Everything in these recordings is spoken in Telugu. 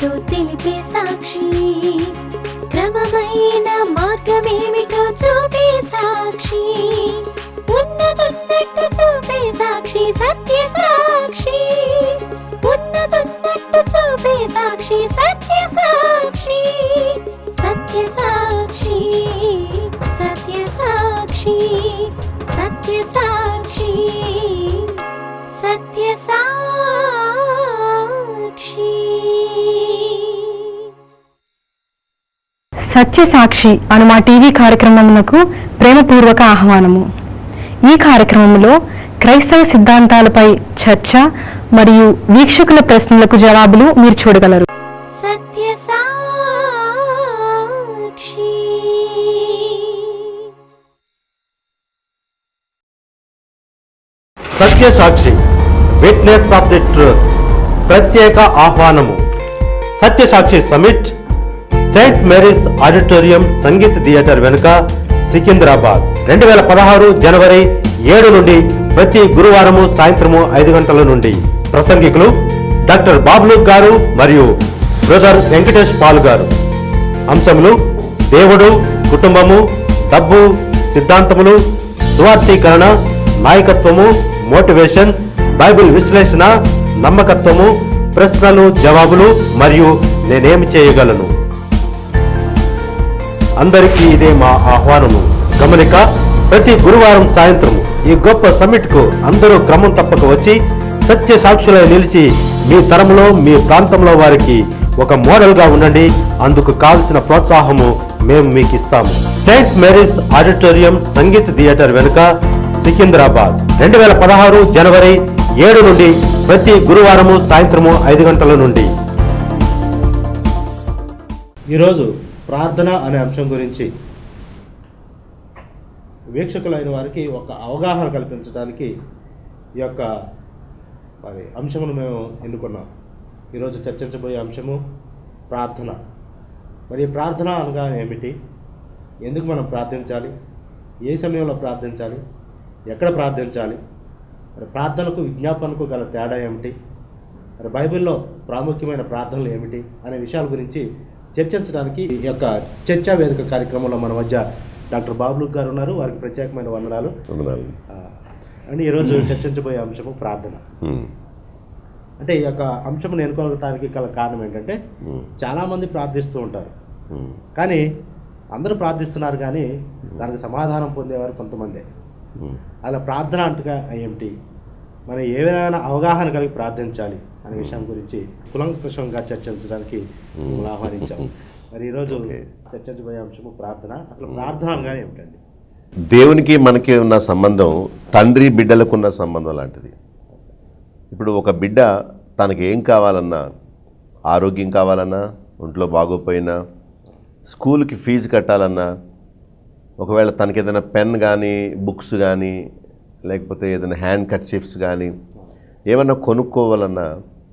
ఏమిటో తెలిపే సాక్షి, క్రమమైన మార్గమేమిటో చూపే సాక్షి, ఉన్నతున్నట్టు చూపే సాక్షి, సత్య సాక్షి, ఉన్నతున్నట్టు చూపే సాక్షి, సత్య సాక్షి, సత్య సాక్షి, సత్య సాక్షి, సత్య సాక్షి, సత్య సాక్షి. సత్యసాక్షి అను మా టీవీ కార్యక్రమమునకు ప్రేమపూర్వక ఆహ్వానము. ఈ కార్యక్రమంలో క్రైస్తవ సిద్ధాంతాలపై చర్చ మరియు వీక్షకుల ప్రశ్నలకు జవాబులు మీరు చూడగలరు. Satyasakshi. Satyasakshi witness of the truth ప్రత్యేక ఆహ్వానము. Satyasakshi summit saint Mary's auditorium Sangeet theatre వెనుక సికింద్రాబాద్ 2016 జనవరి 7 నుండి ప్రతి గురువారము సాయంత్రము 5 గంటల నుండి. ప్రసంగికులు డాక్టర్ బాబ్లు గారు మరియు బ్రదర్ వెంకటేష్ పాల్ గారు. అంశములు దేవుడు, కుటుంబము, డబ్బు, సిద్ధాంతములు, సువార్థీకరణ, నాయకత్వము, మోటివేషన్, బైబిల్ విశ్లేషణ, నమ్మకత్వము, ప్రశ్నలు జవాబులు మరియు నేనేమి చేయగలను. అందరికీ ఇదే మా ఆహ్వానము. గమనిక, ప్రతి గురువారం సాయంత్రం ఈ గొప్ప సమిట్ కు అందరూ క్రమం తప్పక వచ్చి సత్య సాక్షులై నిలిచి మీ తరంలో మీ ప్రాంతంలో వారికి ఒక మోడల్ గా ఉండండి. అందుకు కావలసిన ప్రోత్సాహము మేము మీకు ఇస్తాము. Saint Mary's auditorium Sangeet theatre వెనుక సికింద్రాబాద్ 2016 జనవరి 7 నుండి ప్రతి గురువారము సాయంత్రము 5 గంటల నుండి. ఈరోజు ప్రార్థన అనే అంశం గురించి వీక్షకులైన వారికి ఒక అవగాహన కల్పించడానికి ఈ యొక్క అంశమును మేము ఎన్నుకున్నాం. ఈరోజు చర్చించబోయే అంశము ప్రార్థన. మరి ప్రార్థన అనగా ఏమిటి, ఎందుకు మనం ప్రార్థించాలి, ఏ సమయంలో ప్రార్థించాలి, ఎక్కడ ప్రార్థించాలి, మరి ప్రార్థనకు విజ్ఞాపనకు గల తేడా ఏమిటి, మరి బైబిల్లో ప్రాముఖ్యమైన ప్రార్థనలు ఏమిటి అనే విషయాల గురించి చర్చించడానికి ఈ యొక్క చర్చా వేదిక కార్యక్రమంలో మన మధ్య డాక్టర్ బాబ్లు గారు ఉన్నారు. వారికి ప్రత్యేకమైన వందనాలు. అండ్ ఈరోజు చర్చించబోయే అంశము ప్రార్థన. అంటే ఈ యొక్క అంశం ఎన్నుకోవడానికి గల కారణం ఏంటంటే చాలామంది ప్రార్థిస్తూ ఉంటారు, కానీ అందరూ ప్రార్థిస్తున్నారు కానీ దానికి సమాధానం పొందేవారు కొంతమందే. అలా ప్రార్థన అంటగా ఏమిటి, మనం ఏ విధమైన అవగాహన కలిగి ప్రార్థించాలి అనే విషయం గురించి కులంకుశంగా చర్చించడానికి మిమ్మల్ని ఆహ్వానించాము. మరి ఈరోజు చర్చించబోయే అంశము ప్రార్థన. అసలు ప్రార్థన అనగానే ఏమిటండి? దేవునికి మనకి ఉన్న సంబంధం తండ్రి బిడ్డలకు ఉన్న సంబంధం లాంటిది. ఇప్పుడు ఒక బిడ్డ తనకి ఏం కావాలన్నా, ఆరోగ్యం కావాలన్నా, ఒంట్లో బాగోపోయినా, స్కూల్కి ఫీజు కట్టాలన్నా, ఒకవేళ తనకి ఏదైనా పెన్ కానీ బుక్స్ కానీ లేకపోతే ఏదైనా హ్యాండ్ కర్చీఫ్స్ కానీ ఏమన్నా కొనుక్కోవాలన్నా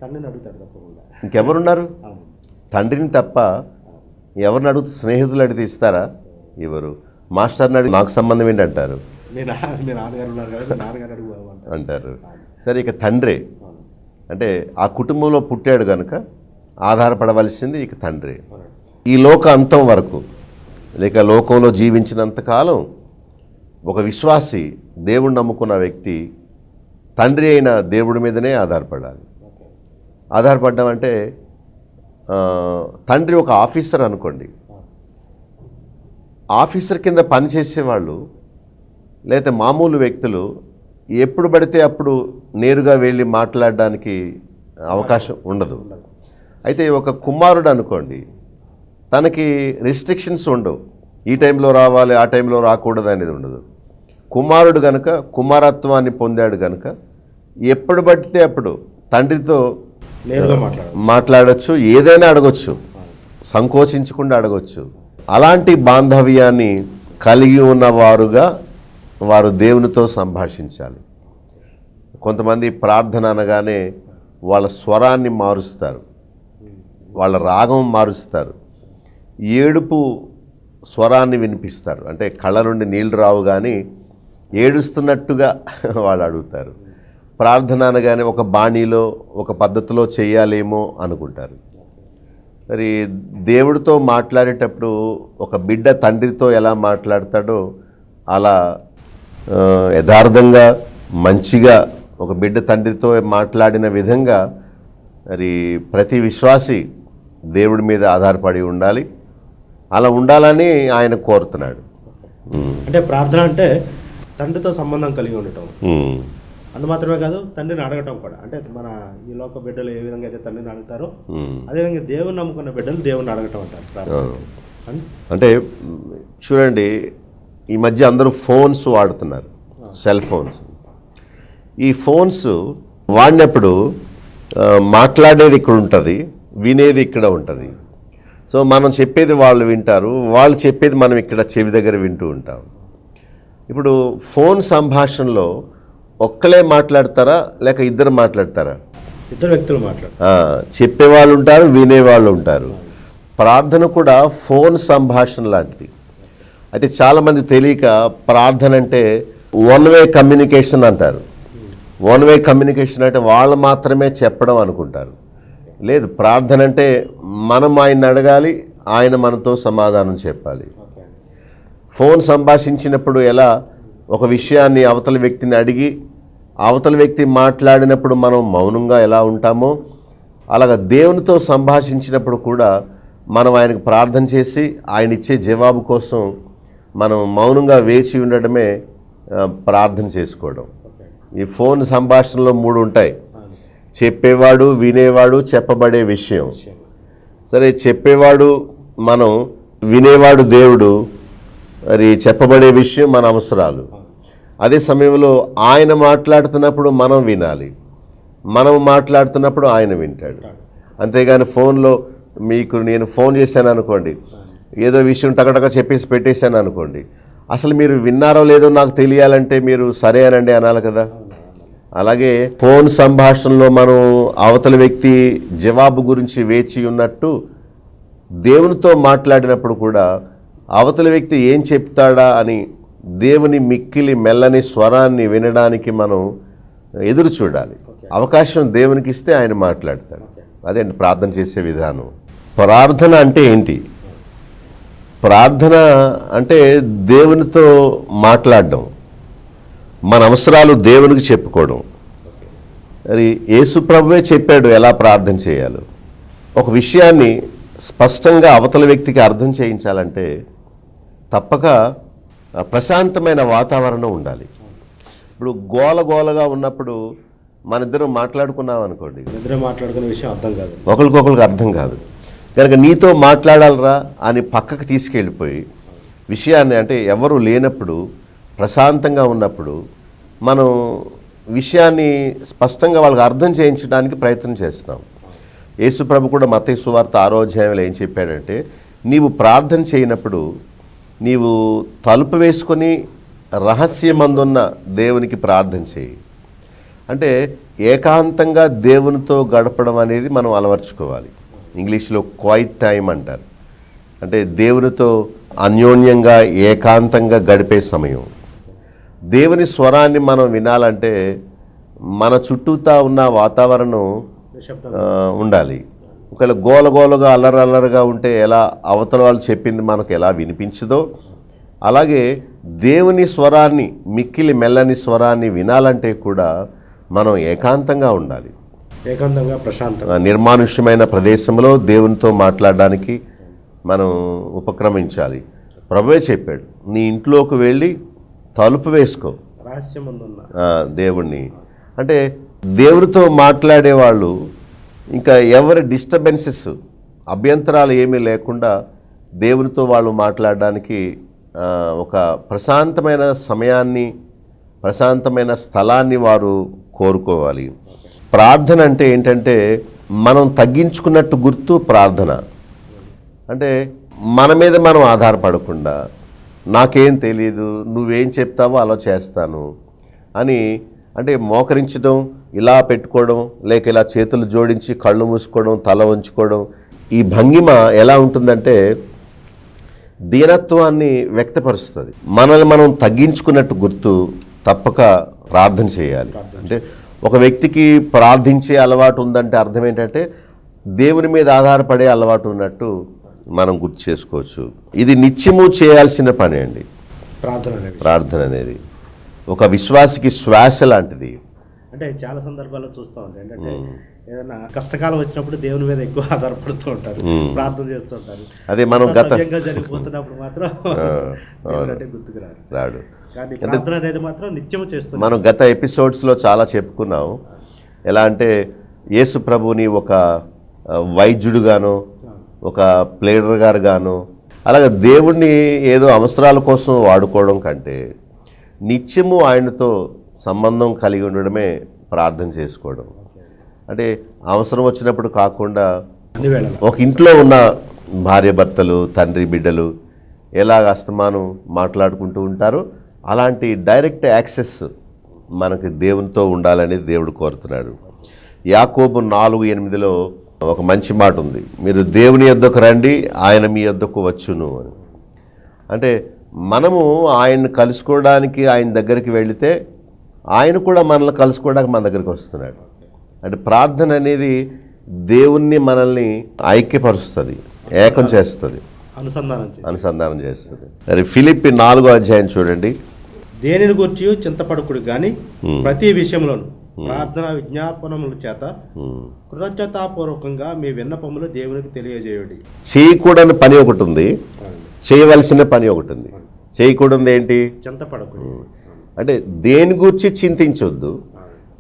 తండ్రిని అడుగుతాడు తప్పకుండా. ఇంకెవరున్నారు? తండ్రిని తప్ప ఎవరిని అడుగుతూ స్నేహితులు అడిగితే ఇస్తారా? ఎవరు? మాస్టర్ని అడిగి నాకు సంబంధం ఏంటి అంటారు, అంటారు. సరే, ఇక తండ్రే అంటే ఆ కుటుంబంలో పుట్టాడు కనుక ఆధారపడవలసింది ఇక తండ్రి. ఈ లోక అంతం వరకు లేక లోకంలో జీవించినంతకాలం ఒక విశ్వాసి, దేవుడు నమ్ముకున్న వ్యక్తి తండ్రి అయిన దేవుడి మీదనే ఆధారపడాలి. ఆధారపడడం అంటే తండ్రి ఒక ఆఫీసర్ అనుకోండి, ఆఫీసర్ కింద పనిచేసేవాళ్ళు లేదా మామూలు వ్యక్తులు ఎప్పుడు పడితే అప్పుడు నేరుగా వెళ్ళి మాట్లాడడానికి అవకాశం ఉండదు. అయితే ఒక కుమారుడు అనుకోండి, తనకి రిస్ట్రిక్షన్స్ ఉండవు, ఈ టైంలో రావాలి ఆ టైంలో రాకూడదు అనేది ఉండదు. కుమారుడు కనుక కుమారత్వాన్ని పొందాడు కనుక ఎప్పుడు పడితే అప్పుడు తండ్రితో మాట్లాడచ్చు, ఏదైనా అడగొచ్చు, సంకోచించకుండా అడగొచ్చు. అలాంటి బాంధవ్యాన్ని కలిగి ఉన్నవారుగా వారు దేవునితో సంభాషించాలి. కొంతమంది ప్రార్థన అనగానే వాళ్ళ స్వరాన్ని మారుస్తారు, వాళ్ళ రాగం మారుస్తారు, ఏడుపు స్వరాన్ని వినిపిస్తారు. అంటే కళ్ళ నుండి నీళ్ళు రావు కానీ ఏడుస్తున్నట్టుగా వాళ్ళు అడుగుతారు. ప్రార్థన అనగానే ఒక బాణీలో ఒక పద్ధతిలో చేయాలేమో అనుకుంటారు. మరి దేవుడితో మాట్లాడేటప్పుడు ఒక బిడ్డ తండ్రితో ఎలా మాట్లాడతాడో అలా యథార్థంగా మంచిగా ఒక బిడ్డ తండ్రితో మాట్లాడిన విధంగా మరి ప్రతి విశ్వాసి దేవుడి మీద ఆధారపడి ఉండాలి. అలా ఉండాలని ఆయన కోరుతున్నాడు. అంటే ప్రార్థన అంటే తండ్రితో సంబంధం కలిగి ఉండటం, అందు మాత్రమే కాదు తండ్రిని అడగటం కూడా. అంటే మన ఈ లోక బిడ్డలు ఏ విధంగా అయితే తండ్రిని అడుగుతారో అదేవిధంగా దేవుని నమ్ముకున్న బిడ్డలు దేవుని అడగటం అంటారు. అంటే చూడండి, ఈ మధ్య అందరూ ఫోన్స్ వాడుతున్నారు, సెల్ ఫోన్స్. ఈ ఫోన్స్ వాడినప్పుడు మాట్లాడేది ఇక్కడ ఉంటుంది, వినేది ఇక్కడ ఉంటుంది. సో మనం చెప్పేది వాళ్ళు వింటారు, వాళ్ళు చెప్పేది మనం ఇక్కడ చెవి దగ్గర వింటూ ఉంటాం. ఇప్పుడు ఫోన్ సంభాషణలో ఒక్కలే మాట్లాడతారా లేక ఇద్దరు మాట్లాడతారా? ఇద్దరు వ్యక్తులు మాట్లాడతారు. చెప్పేవాళ్ళు ఉంటారు, వినేవాళ్ళు ఉంటారు. ప్రార్థన కూడా ఫోన్ సంభాషణ లాంటిది. అయితే చాలామంది తెలియక ప్రార్థన అంటే వన్ వే కమ్యూనికేషన్ అంటారు. వన్ వే కమ్యూనికేషన్ అంటే వాళ్ళు మాత్రమే చెప్పడం అనుకుంటారు. లేదు, ప్రార్థన అంటే మనం ఆయన్ని అడగాలి, ఆయన మనతో సమాధానం చెప్పాలి. ఫోన్ సంభాషించినప్పుడు ఎలా ఒక విషయాన్ని అవతల వ్యక్తిని అడిగి అవతల వ్యక్తి మాట్లాడినప్పుడు మనం మౌనంగా ఎలా ఉంటామో, అలాగ దేవునితో సంభాషించినప్పుడు కూడా మనం ఆయనకు ప్రార్థన చేసి ఆయన ఇచ్చే జవాబు కోసం మనం మౌనంగా వేచి ఉండడమే ప్రార్థన చేసుకోవడం. ఈ ఫోన్ సంభాషణలో 3 ఉంటాయి: చెప్పేవాడు, వినేవాడు, చెప్పబడే విషయం. సరే, చెప్పేవాడు మనం, వినేవాడు దేవుడు, మరి చెప్పబడే విషయం మన అవసరాలు. అదే సమయంలో ఆయన మాట్లాడుతున్నప్పుడు మనం వినాలి, మనం మాట్లాడుతున్నప్పుడు ఆయన వింటాడు. అంతేగాని ఫోన్లో మీకు నేను ఫోన్ చేశాను అనుకోండి, ఏదో విషయం టకటక చెప్పేసి పెట్టేశాను అనుకోండి, అసలు మీరు విన్నారో లేదో నాకు తెలియాలంటే మీరు సరే అనండి అనాలి కదా. అలాగే ఫోన్ సంభాషణలో మనం అవతల వ్యక్తి జవాబు గురించి వేచి ఉన్నట్టు దేవునితో మాట్లాడినప్పుడు కూడా అవతల వ్యక్తి ఏం చెప్తాడా అని దేవుని మిక్కిలి మెల్లని స్వరాన్ని వినడానికి మనం ఎదురు చూడాలి. అవకాశం దేవునికి ఇస్తే ఆయన మాట్లాడతాడు. అదే ప్రార్థన చేసే విధానం. ప్రార్థన అంటే ఏంటి? ప్రార్థన అంటే దేవునితో మాట్లాడడం, మన అవసరాలు దేవునికి చెప్పుకోవడం. మరి యేసు ప్రభువే చెప్పాడు ఎలా ప్రార్థన చేయాలో. ఒక విషయాన్ని స్పష్టంగా అవతల వ్యక్తికి అర్థం చేయించాలంటే తప్పక ప్రశాంతమైన వాతావరణం ఉండాలి. ఇప్పుడు గోలగోలగా ఉన్నప్పుడు మన ఇద్దరం మాట్లాడుకున్నాం అనుకోండి, ఇద్దరు మాట్లాడుకునే విషయం అర్థం కాదు, ఒకరికొకరికి అర్థం కాదు. కనుక నీతో మాట్లాడాలరా అని పక్కకు తీసుకెళ్ళిపోయి విషయాన్ని, అంటే ఎవరు లేనప్పుడు ప్రశాంతంగా ఉన్నప్పుడు మనం విషయాన్ని స్పష్టంగా వాళ్ళకి అర్థం చేయించడానికి ప్రయత్నం చేస్తాం. యేసు ప్రభు కూడా మత్తయి సువార్త 6వ అధ్యాయంలో ఏం చెప్పాడంటే, నీవు ప్రార్థన చేయనప్పుడు నీవు తలుపు వేసుకొని రహస్యమందున్న దేవునికి ప్రార్థన చేయి. అంటే ఏకాంతంగా దేవునితో గడపడం అనేది మనం అలవర్చుకోవాలి. ఇంగ్లీష్లో క్వైట్ టైం అంటారు. అంటే దేవునితో అన్యోన్యంగా ఏకాంతంగా గడిపే సమయం. దేవుని స్వరాన్ని మనం వినాలంటే మన చుట్టూతా ఉన్న వాతావరణం ఉండాలి. ఒకవేళ గోలగోలగా అల్లరల్లరగా ఉంటే ఎలా అవతల వాళ్ళు చెప్పింది మనకు ఎలా వినిపించదో, అలాగే దేవుని స్వరాన్ని, మిక్కిలి మెల్లని స్వరాన్ని వినాలంటే కూడా మనం ఏకాంతంగా ఉండాలి. ఏకాంతంగా ప్రశాంతంగా నిర్మానుష్యమైన ప్రదేశంలో దేవునితో మాట్లాడడానికి మనం ఉపక్రమించాలి. ప్రభువే చెప్పాడు, నీ ఇంట్లోకి వెళ్ళి తలుపు వేసుకో రహస్యమందున్న దేవుణ్ణి. అంటే దేవునితో మాట్లాడేవాళ్ళు ఇంకా ఎవరి డిస్టర్బెన్సెస్, అభ్యంతరాలు ఏమీ లేకుండా దేవునితో వాళ్ళు మాట్లాడడానికి ఒక ప్రశాంతమైన సమయాన్ని, ప్రశాంతమైన స్థలాన్ని వారు కోరుకోవాలి. ప్రార్థన అంటే ఏంటంటే మనం తగ్గించుకున్నట్టు గుర్తు ప్రార్థన. అంటే మన మీద మనం ఆధారపడకుండా నాకేం తెలియదు, నువ్వేం చెప్తావో అలా చేస్తాను అని, అంటే మోకరించడం, ఇలా పెట్టుకోవడం, లేక ఇలా చేతులు జోడించి కళ్ళు మూసుకోవడం, తల వంచుకోవడం, ఈ భంగిమ ఎలా ఉంటుందంటే దీనత్వాన్ని వ్యక్తపరుస్తుంది. మనల్ని మనం తగ్గించుకున్నట్టు గుర్తు తప్పక ప్రార్థన చేయాలి. అంటే ఒక వ్యక్తికి ప్రార్థించే అలవాటు ఉందంటే అర్థం ఏంటంటే దేవుని మీద ఆధారపడే అలవాటు ఉన్నట్టు మనం గుర్తు చేసుకోవచ్చు. ఇది నిత్యము చేయాల్సిన పని అండి. ప్రార్థన అనేది ఒక విశ్వాసికి శ్వాస లాంటిది. అంటే చాలా సందర్భాల్లో చూస్తూ ఉంటాయి ఏంటంటే ఏదైనా కష్టకాలం వచ్చినప్పుడు దేవుని మీద ఎక్కువ ఆధారపడుతూ ఉంటారు, ప్రార్థన చేస్తూ ఉంటారు. అదే మనం జరిగిపోతున్నప్పుడు మాత్రం గుర్తుకు రాడు. కానీ ప్రార్థన అనేది మాత్రం నిత్యము చేస్తుంది. మనం గత ఎపిసోడ్స్లో చాలా చెప్పుకున్నాం. ఎలా అంటే యేసు ప్రభుని ఒక వైద్యుడుగాను, ఒక ప్లేడర్ గారుగాను, అలాగే దేవుణ్ణి ఏదో అవసరాల కోసం వాడుకోవడం కంటే నిత్యము ఆయనతో సంబంధం కలిగి ఉండడమే ప్రార్థన చేసుకోవడం. అంటే అవసరం వచ్చినప్పుడు కాకుండా ఒక ఇంట్లో ఉన్న భార్య భర్తలు, తండ్రి బిడ్డలు ఎలాగ అస్తమానం మాట్లాడుకుంటూ ఉంటారో అలాంటి డైరెక్ట్ యాక్సెస్ మనకి దేవునితో ఉండాలనేది దేవుడు కోరుతున్నాడు. యాకోబు 4:8 ఒక మంచి మాట ఉంది, మీరు దేవుని యొద్దకు రండి, ఆయన మీ యొద్దకు వచ్చును అని. అంటే మనము ఆయన్ని కలుసుకోవడానికి ఆయన దగ్గరికి వెళితే ఆయన కూడా మనల్ని కలుసుకోవడానికి మన దగ్గరికి వస్తున్నాడు. అంటే ప్రార్థన అనేది దేవుణ్ణి మనల్ని ఐక్యపరుస్తుంది, ఏకం చేస్తుంది, అనుసంధానం చేస్తుంది. మరి ఫిలిప్పి 4వ అధ్యాయం చూడండి. దేనిని గురించి చింతపడకుడు కానీ ప్రతి విషయంలోను ప్రార్థన విజ్ఞాపనముల చేత కృతజ్ఞతాపూర్వకంగా మీ విన్నపములు దేవునికి తెలియజేయండి. చేయకూడని పని ఒకటి ఉంది, చేయవలసిన పని ఒకటి ఉంది. చేయకూడదు ఏంటి? చింతపడకుడు. అంటే దేని గురించి చింతించొద్దు,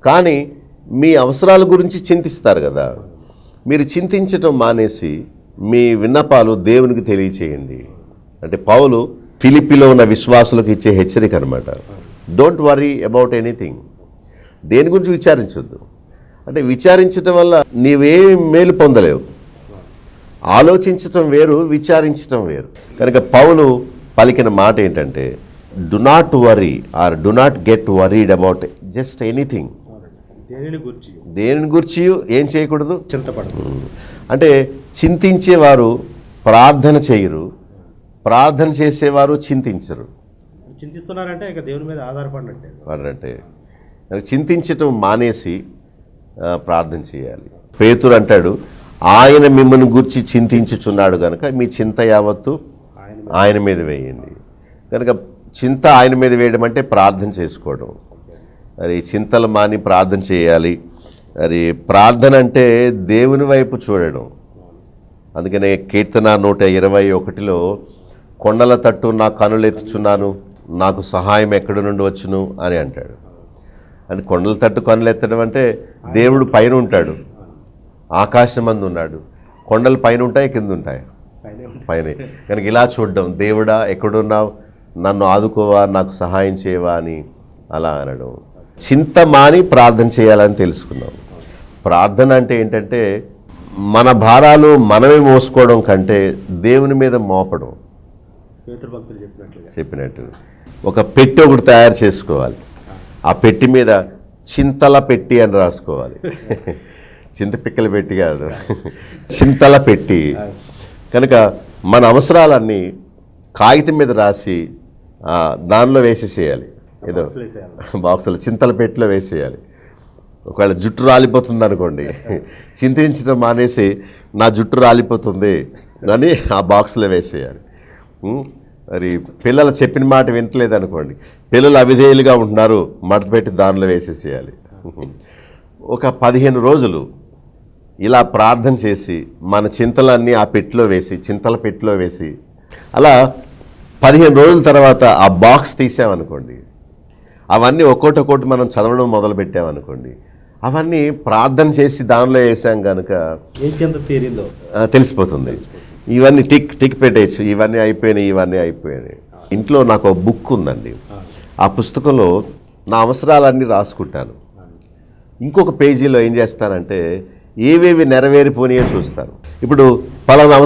కానీ మీ అవసరాల గురించి చింతిస్తారు కదా, మీరు చింతించటం మానేసి మీ విన్నపాలు దేవునికి తెలియచేయండి. అంటే పౌలు ఫిలిప్పిలో ఉన్న విశ్వాసులకు ఇచ్చే హెచ్చరిక అనమాట. Don't worry about anything. దేని గురించి విచారించొద్దు. అంటే విచారించటం వల్ల నీవేం మేలు పొందలేవు. ఆలోచించటం వేరు, విచారించటం వేరు. కనుక పౌలు పలికిన మాట ఏంటంటే do not worry or do not get worried about just anything. దేనిని గురించి ఏం చేయకూడదు? చింతపడదు. అంటే చింతించేవారు ప్రార్థన చేయరు, ప్రార్థన చేసేవారు చింతించరు. చింతిస్తున్నారంటే ఇక దేవుని మీద ఆధారపడినట్టే. చింతించటం మానేసి ప్రార్థన చేయాలి. పేతురు అంటాడు, ఆయన మిమ్మల్ని గురించి చింతించుచున్నాడు కనుక మీ చింత యావత్తు ఆయన మీద వేయండి. కనుక చింత ఆయన మీద వేయడం అంటే ప్రార్థన చేసుకోవడం. మరి చింతలు మాని ప్రార్థన చేయాలి. మరి ప్రార్థన అంటే దేవుని వైపు చూడడం. అందుకనే కీర్తన 121లో కొండల తట్టు నా కనులెత్తుచున్నాను, నాకు సహాయం ఎక్కడి నుండి వచ్చును అని అంటాడు. అంటే కొండల తట్టు కనులెత్తడం అంటే దేవుడు పైన ఉంటాడు, ఆకాశం మందు ఉన్నాడు. కొండలు పైన ఉంటాయి, కింద ఉంటాయి, పైన. కనుక ఇలా చూడడం, దేవుడా ఎక్కడున్నావు, నన్ను ఆదుకోవా, నాకు సహాయం చేయవా అని అలా అనడం. చింత మాని ప్రార్థన చేయాలని తెలుసుకున్నాం. ప్రార్థన అంటే ఏంటంటే మన భారాలు మనమే మోసుకోవడం కంటే దేవుని మీద మోపడం. చెప్పినట్టు ఒక పెట్టి ఒకటి తయారు చేసుకోవాలి. ఆ పెట్టి మీద చింతల పెట్టి అని రాసుకోవాలి. చింతపిక్కల పెట్టి కాదు, చింతల పెట్టి. కనుక మన అవసరాలన్నీ కాగితం మీద రాసి దానిలో వేసేసేయాలి. ఏదో బాక్సులు చింతల పెట్టిలో వేసేయాలి. ఒకవేళ జుట్టు రాలిపోతుంది అనుకోండి, చింతించడం మానేసి నా జుట్టు రాలిపోతుంది అని ఆ బాక్స్లో వేసేయాలి. మరి పిల్లలు చెప్పిన మాట వింటలేదు అనుకోండి, పిల్లలు అవిధేయులుగా ఉంటున్నారు, మడతపెట్టి దానిలో వేసేసేయాలి. ఒక 15 రోజులు ఇలా ప్రార్థన చేసి మన చింతలన్నీ ఆ పెట్టిలో వేసి, చింతల పెట్టిలో వేసి, అలా 15 రోజుల తర్వాత ఆ బాక్స్ తీసామనుకోండి, అవన్నీ ఒక్కొక్కటి మనం చదవడం మొదలు పెట్టామనుకోండి, అవన్నీ ప్రార్థన చేసి దానిలో వేసాం కనుక తీరిందో తెలిసిపోతుంది. ఇవన్నీ టిక్ పెట్టేయచ్చు, ఇవన్నీ అయిపోయినాయి. ఇంట్లో నాకు ఒక బుక్ ఉందండి. ఆ పుస్తకంలో నా అవసరాలన్నీ రాసుకుంటాను. ఇంకొక పేజీలో ఏం చేస్తానంటే ఏవేవి నెరవేరిపోయినాయో చూస్తాను. ఇప్పుడు పలానా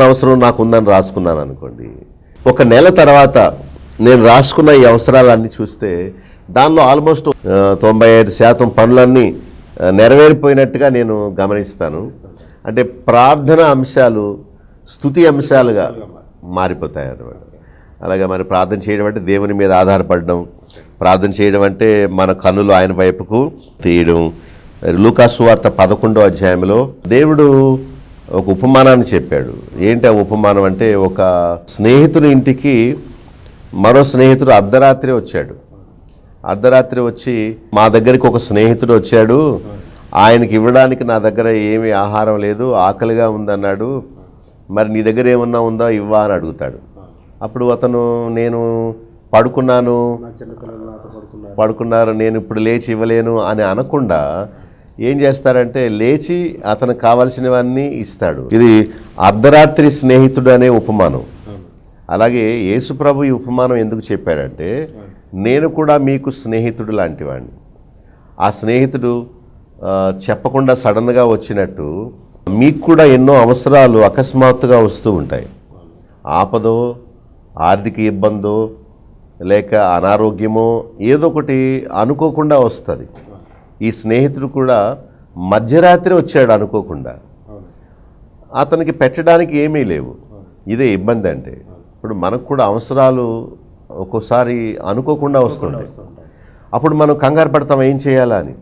అవసరం నాకు ఉందని రాసుకున్నాను అనుకోండి, ఒక నెల తర్వాత నేను రాసుకున్న ఈ అవసరాలన్నీ చూస్తే దానిలో ఆల్మోస్ట్ 95% పనులన్నీ నెరవేరిపోయినట్టుగా నేను గమనిస్తాను. అంటే ప్రార్థన అంశాలు స్తుతి అంశాలుగా మారిపోతాయి అన్నమాట. అలాగే మరి ప్రార్థన చేయడం అంటే దేవుని మీద ఆధారపడడం, ప్రార్థన చేయడం అంటే మన కన్నులు ఆయన వైపుకు తీయడం, లూకా సువార్త 11వ అధ్యాయంలో దేవుడు ఒక ఉపమానాన్ని చెప్పాడు. ఏంటి ఆ ఉపమానం అంటే, ఒక స్నేహితుని ఇంటికి మరో స్నేహితుడు అర్ధరాత్రి వచ్చాడు. అర్ధరాత్రి వచ్చి, మా దగ్గరికి ఒక స్నేహితుడు వచ్చాడు, ఆయనకి ఇవ్వడానికి నా దగ్గర ఏమీ ఆహారం లేదు, ఆకలిగా ఉందన్నాడు, మరి నీ దగ్గర ఏమన్నా ఉందా ఇవ్వా అని అడుగుతాడు. అప్పుడు అతను, నేను పడుకున్నాను, పడుకున్నారు, నేను ఇప్పుడు లేచి ఇవ్వలేను అని అనకుండా ఏం చేస్తారంటే లేచి అతనికి కావాల్సినవన్నీ ఇస్తాడు. ఇది అర్ధరాత్రి స్నేహితుడు అనే ఉపమానం. అలాగే యేసుప్రభు ఈ ఉపమానం ఎందుకు చెప్పాడంటే, నేను కూడా మీకు స్నేహితుడు లాంటి వాడిని. ఆ స్నేహితుడు చెప్పకుండా సడన్గా వచ్చినట్టు మీకు కూడా ఎన్నో అవసరాలు అకస్మాత్తుగా వస్తూ ఉంటాయి. ఆపదో, ఆర్థిక ఇబ్బందో, లేక అనారోగ్యమో ఏదో ఒకటి అనుకోకుండా వస్తుంది. ఈ స్నేహితుడు కూడా మధ్యరాత్రి వచ్చాడు అనుకోకుండా. అతనికి పెట్టడానికి ఏమీ లేవు. ఇదే ఇబ్బంది అంటే. ఇప్పుడు మనకు కూడా అవసరాలు ఒక్కోసారి అనుకోకుండా వస్తుంటాయి. అప్పుడు మనం కంగారు పడతాం, ఏం చేయాలా అని.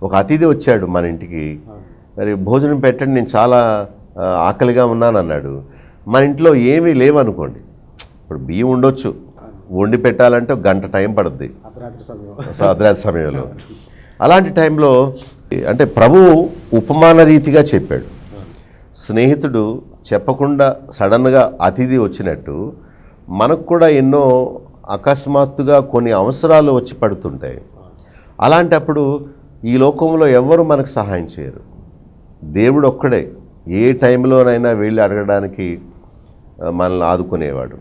ఒక అతిథి వచ్చాడు మన ఇంటికి, మరి భోజనం పెట్టండి, నేను చాలా ఆకలిగా ఉన్నాను అన్నాడు. మన ఇంట్లో ఏమీ లేవనుకోండి, ఇప్పుడు బియ్యం ఉండొచ్చు, వండి పెట్టాలంటే ఒక గంట టైం పడుద్ది అర్ధరాత్రి సమయంలో. అలాంటి టైంలో అంటే ప్రభువు ఉపమాన రీతిగా చెప్పాడు. స్నేహితుడు చెప్పకుండా సడన్గా అతిథి వచ్చినట్టు మనకు కూడా ఎన్నో అకస్మాత్తుగా కొన్ని అవసరాలు వచ్చి పడుతుంటాయి. అలాంటప్పుడు ఈ లోకంలో ఎవ్వరూ మనకు సహాయం చేయరు. దేవుడు ఒక్కడే ఏ టైంలోనైనా వెళ్ళి అడగడానికి మనల్ని ఆదుకునేవాడు.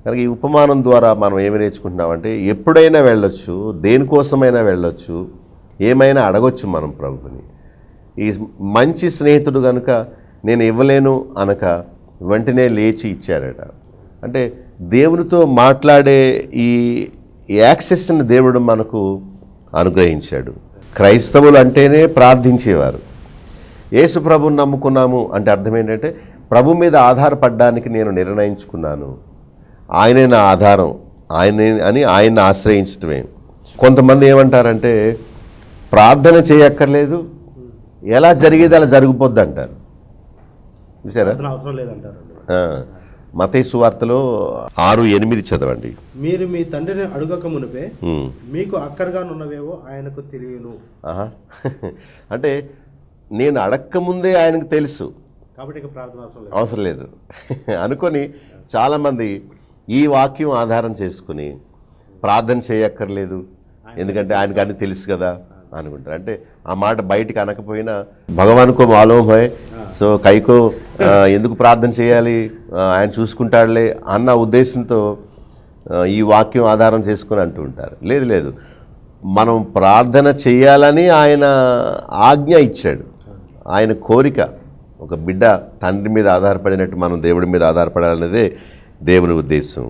కనుక ఈ ఉపమానం ద్వారా మనం ఏమి నేర్చుకుంటున్నామంటే, ఎప్పుడైనా వెళ్ళొచ్చు, దేనికోసమైనా వెళ్ళొచ్చు, ఏమైనా అడగొచ్చు మనం ప్రభుని. ఈ మంచి స్నేహితుడు కనుక నేను ఇవ్వలేను అనక వెంటనే లేచి ఇచ్చాడట. అంటే దేవునితో మాట్లాడే ఈ యాక్సెస్ని దేవుడు మనకు అనుగ్రహించాడు. క్రైస్తవులు అంటేనే ప్రార్థించేవారు. యేసు ప్రభుని నమ్ముకున్నాము అంటే అర్థం ఏంటంటే, ప్రభు మీద ఆధారపడడానికి నేను నిర్ణయించుకున్నాను, ఆయనే నా ఆధారం, ఆయనే అని ఆయన్ని ఆశ్రయించటమే. కొంతమంది ఏమంటారంటే, ప్రార్థన చేయక్కర్లేదు, ఎలా జరిగేది అలా జరిగిపోద్ది అంటారు. చూసారా? అవసరం లేదంటారు. మత్తయి సువార్తలో 6:8 చదవండి. మీరు మీ తండ్రిని అడుగక మునిపే మీకు అక్కరగానున్నవేవో ఆయనకు తెలియను. అంటే నేను అడక్క ముందే ఆయనకు తెలుసు కాబట్టి ఇక ప్రార్థన అవసరం లేదు అనుకొని చాలామంది ఈ వాక్యం ఆధారం చేసుకుని ప్రార్థన చేయక్కర్లేదు, ఎందుకంటే ఆయనకు అన్ని తెలుసు కదా అనుకుంటారు. అంటే ఆ మాట బయటికి అనకపోయినా భగవాన్కో మాలూమ్ హై, సో కైకో ఎందుకు ప్రార్థన చేయాలి, ఆయన చూసుకుంటాడులే అన్న ఉద్దేశంతో ఈ వాక్యం ఆధారం చేసుకుని అంటూ ఉంటారు. లేదు లేదు, మనం ప్రార్థన చేయాలని ఆయన ఆజ్ఞ ఇచ్చాడు. ఆయన కోరిక, ఒక బిడ్డ తండ్రి మీద ఆధారపడినట్టు మనం దేవుడి మీద ఆధారపడాలనేదే దేవుని ఉద్దేశం.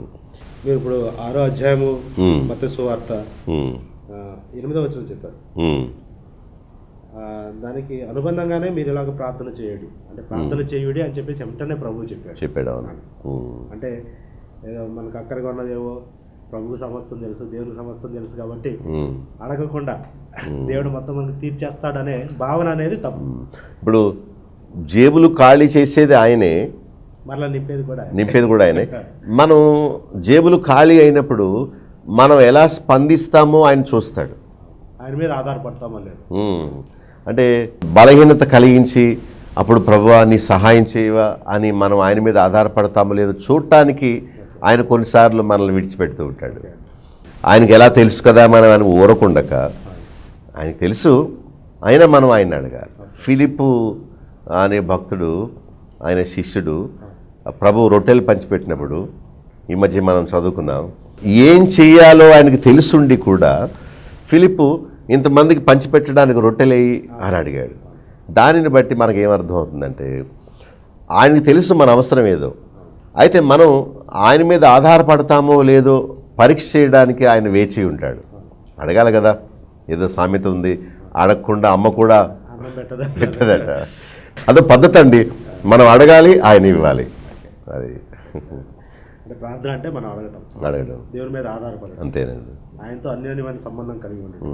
మీరు ఇప్పుడు 6వ అధ్యాయము మత్తయి సువార్త 8వ వచనం చెప్పారు. దానికి అనుబంధంగానే మీరు ఇలాగ ప్రార్థన చేయండి అంటే ప్రార్థన చేయుడి అని చెప్పేసి వెంటనే ప్రభువు చెప్పాడు. అంటే ఏదో మనకు అక్కడికి ఉన్నదేవో ప్రభువు సమస్తం తెలుసు, దేవునికి సమస్తం తెలుసు కాబట్టి అడగకుండా దేవుడు మొత్తం మనకు తీర్చేస్తాడనే భావన అనేది తప్పు. ఇప్పుడు జేబులు ఖాళీ చేసేది ఆయనే, మరలా నింపేది కూడా ఆయనే. మనం జేబులు ఖాళీ అయినప్పుడు మనం ఎలా స్పందిస్తామో ఆయన చూస్తాడు. ఆయన మీద ఆధారపడతామో లేదు. అంటే బలహీనత కలిగించి అప్పుడు ప్రభువా నీ సహాయం చేయవా అని మనం ఆయన మీద ఆధారపడతామో లేదో చూడటానికి ఆయన కొన్నిసార్లు మనల్ని విడిచిపెడుతూ ఉంటాడు. ఆయనకి ఎలా తెలుసు కదా మనం ఆయన ఊరకుండక, ఆయనకు తెలుసు అయినా మనం ఆయన అడగాలి. ఫిలిప్పు అనే భక్తుడు, ఆయన శిష్యుడు, ప్రభు రొట్టెలు పంచిపెట్టినప్పుడు ఈ మధ్య మనం చదువుకున్నాం, ఏం చెయ్యాలో ఆయనకు తెలుసుండి కూడా ఫిలిప్పు ఇంతమందికి పంచిపెట్టడానికి రొట్టెలేయి అని అడిగాడు. దానిని బట్టి మనకు ఏమర్థం అవుతుందంటే, ఆయనకు తెలుసు మన అవసరం ఏదో, అయితే మనం ఆయన మీద ఆధారపడతామో లేదో పరీక్ష చేయడానికి ఆయన వేచి ఉంటాడు. అడగాలి కదా, ఏదో సామెత ఉంది, అడగకుండా అమ్మ కూడా పెట్టదట. అదో పద్ధతి అండి, మనం అడగాలి, ఆయన ఇవ్వాలి. అది ప్రార్థన అంటే మనం అడగడం, దేవుని మీద ఆధారపడడం, అంతేనండి. ఆయనతో అన్యోన్యమైన సంబంధం కలిగి ఉండడం.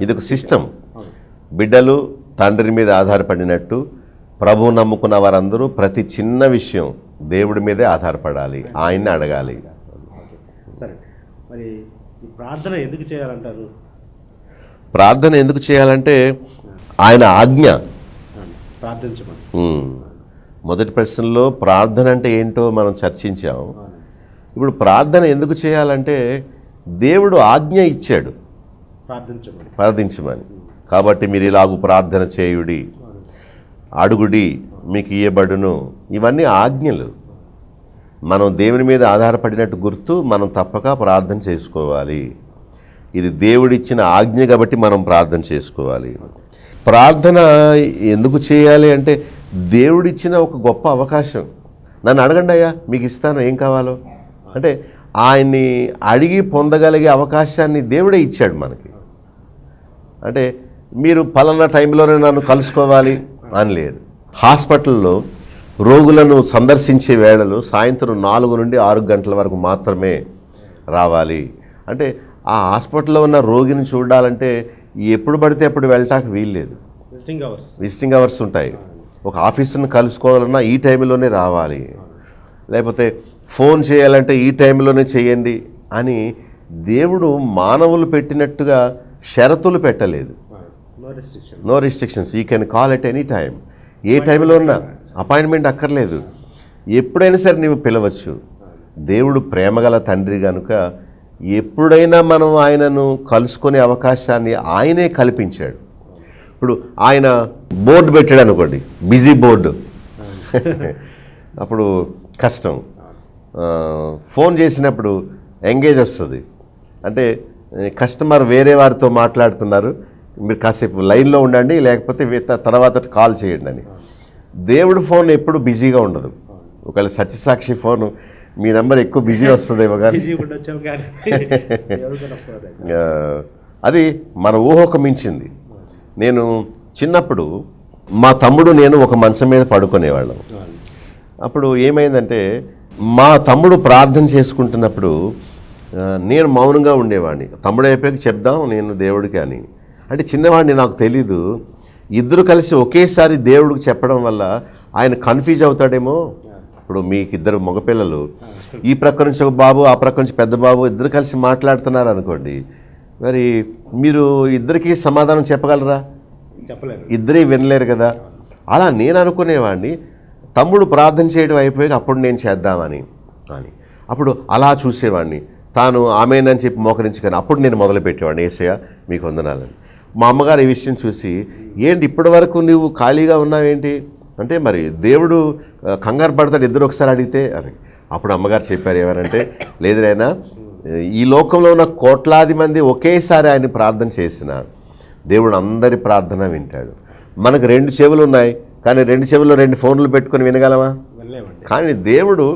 ఇది ఒక సిస్టమ్. బిడ్డలు తండ్రి మీద ఆధారపడినట్టు ప్రభువు నమ్ముకున్న వారందరూ ప్రతి చిన్న విషయం దేవుడి మీదే ఆధారపడాలి, ఆయన్ని అడగాలి. సరే, మరి ఈ ప్రార్థన ఎందుకు చేయాలంటారు? ప్రార్థన ఎందుకు చేయాలంటే ఆయన ఆజ్ఞ. ప్రార్థించమని. మొదటి ప్రశ్నలో ప్రార్థన అంటే ఏంటో మనం చర్చించాం. ఇప్పుడు ప్రార్థన ఎందుకు చేయాలంటే దేవుడు ఆజ్ఞ ఇచ్చాడు ప్రార్థించమని. కాబట్టి మీరు ఇలాగూ ప్రార్థన చేయుడి, అడుగుడి మీకు ఇయ్యబడును, ఇవన్నీ ఆజ్ఞలు. మనం దేవుని మీద ఆధారపడినట్టు గుర్తు మనం తప్పక ప్రార్థన చేసుకోవాలి. ఇది దేవుడిచ్చిన ఆజ్ఞ కాబట్టి మనం ప్రార్థన చేసుకోవాలి. ప్రార్థన ఎందుకు చేయాలి అంటే దేవుడిచ్చిన ఒక గొప్ప అవకాశం. నన్ను అడగండి అయ్యా మీకు ఇస్తాను ఏం కావాలో అంటే ఆయన్ని అడిగి పొందగలిగే అవకాశాన్ని దేవుడే ఇచ్చాడు మనకి. అంటే మీరు పలానా టైంలోనే నన్ను కలుసుకోవాలి అని లేదు. హాస్పిటల్లో రోగులను సందర్శించే వేళలు సాయంత్రం 4 నుండి 6 గంటల వరకు మాత్రమే రావాలి. అంటే ఆ హాస్పిటల్లో ఉన్న రోగిని చూడాలంటే ఎప్పుడు పడితే అప్పుడు వెళ్ళటానికి వీల్లేదు. విజిటింగ్ అవర్స్ ఉంటాయి. ఒక ఆఫీసును కలుసుకోవాలన్నా ఈ టైంలోనే రావాలి, లేకపోతే ఫోన్ చేయాలంటే ఈ టైంలోనే చేయండి అని దేవుడు మానవులు పెట్టినట్టుగా షరతులు పెట్టలేదు. No restrictions, you can call at any time. ఏ టైంలో ఉన్నా అపాయింట్మెంట్ అక్కర్లేదు, ఎప్పుడైనా సరే నీవు పిలవచ్చు. దేవుడు ప్రేమగల తండ్రి కనుక ఎప్పుడైనా మనం ఆయనను కలుసుకునే అవకాశాన్ని ఆయనే కల్పించాడు. ఇప్పుడు ఆయన బోర్డు పెట్టాడు అనుకోండి, బిజీ బోర్డు, అప్పుడు కష్టం. ఫోన్ చేసినప్పుడు ఎంగేజ్ వస్తుంది, అంటే కస్టమర్ వేరే వారితో మాట్లాడుతున్నారు, మీరు కాసేపు లైన్లో ఉండండి లేకపోతే తర్వాత కాల్ చేయండి అని. దేవుడు ఫోన్ ఎప్పుడు బిజీగా ఉండదు. ఒకవేళ సత్యసాక్షి ఫోను మీ నెంబర్ ఎక్కువ బిజీ వస్తుందేమో కానీ అది మన ఊహకు మించింది. నేను చిన్నప్పుడు మా తమ్ముడు నేను ఒక మంచం మీద పడుకునేవాళ్ళం. అప్పుడు ఏమైందంటే మా తమ్ముడు ప్రార్థన చేసుకుంటున్నప్పుడు నేను మౌనంగా ఉండేవాడిని. తమ్ముడు అయిపోయాక చెప్దాం నేను దేవుడికి అని. అంటే చిన్నవాడిని, నాకు తెలీదు. ఇద్దరు కలిసి ఒకేసారి దేవుడికి చెప్పడం వల్ల ఆయన కన్ఫ్యూజ్ అవుతాడేమో. ఇప్పుడు మీకు ఇద్దరు మగపిల్లలు, ఈ ప్రక్క నుంచి ఒక బాబు ఆ ప్రక్క నుంచి పెద్ద బాబు ఇద్దరు కలిసి మాట్లాడుతున్నారు అనుకోండి, మరి మీరు ఇద్దరికీ సమాధానం చెప్పగలరా? చెప్పలేరు, ఇద్దరే వినలేరు కదా. అలా నేను అనుకునేవాడిని. తమ్ముడు ప్రార్థన చేయడం అయిపోయాక అప్పుడు నేను చేద్దామని అని అప్పుడు అలా చూసేవాడిని. తాను ఆమెనని చెప్పి మోకరించుకొని అప్పుడు నేను మొదలుపెట్టేవాడిని, యేసయ్య మీకు వందనాలని. మా అమ్మగారు ఈ విషయం చూసి, ఏంటి ఇప్పటి వరకు నువ్వు ఖాళీగా ఉన్నావేంటి అంటే, మరి దేవుడు కంగారు పడతాడు ఇద్దరు ఒకసారి అడిగితే అని. అప్పుడు అమ్మగారు చెప్పారు ఏమనంటే, లేదు నాయనా, ఈ లోకంలో ఉన్న కోట్లాది మంది ఒకేసారి ఆయన ప్రార్థన చేసిన దేవుడు అందరి ప్రార్థన వింటాడు. మనకు 2 చెవులు ఉన్నాయి, కానీ 2 చెవుల్లో 2 ఫోన్లు పెట్టుకొని వినగలమా? కానీ దేవుడు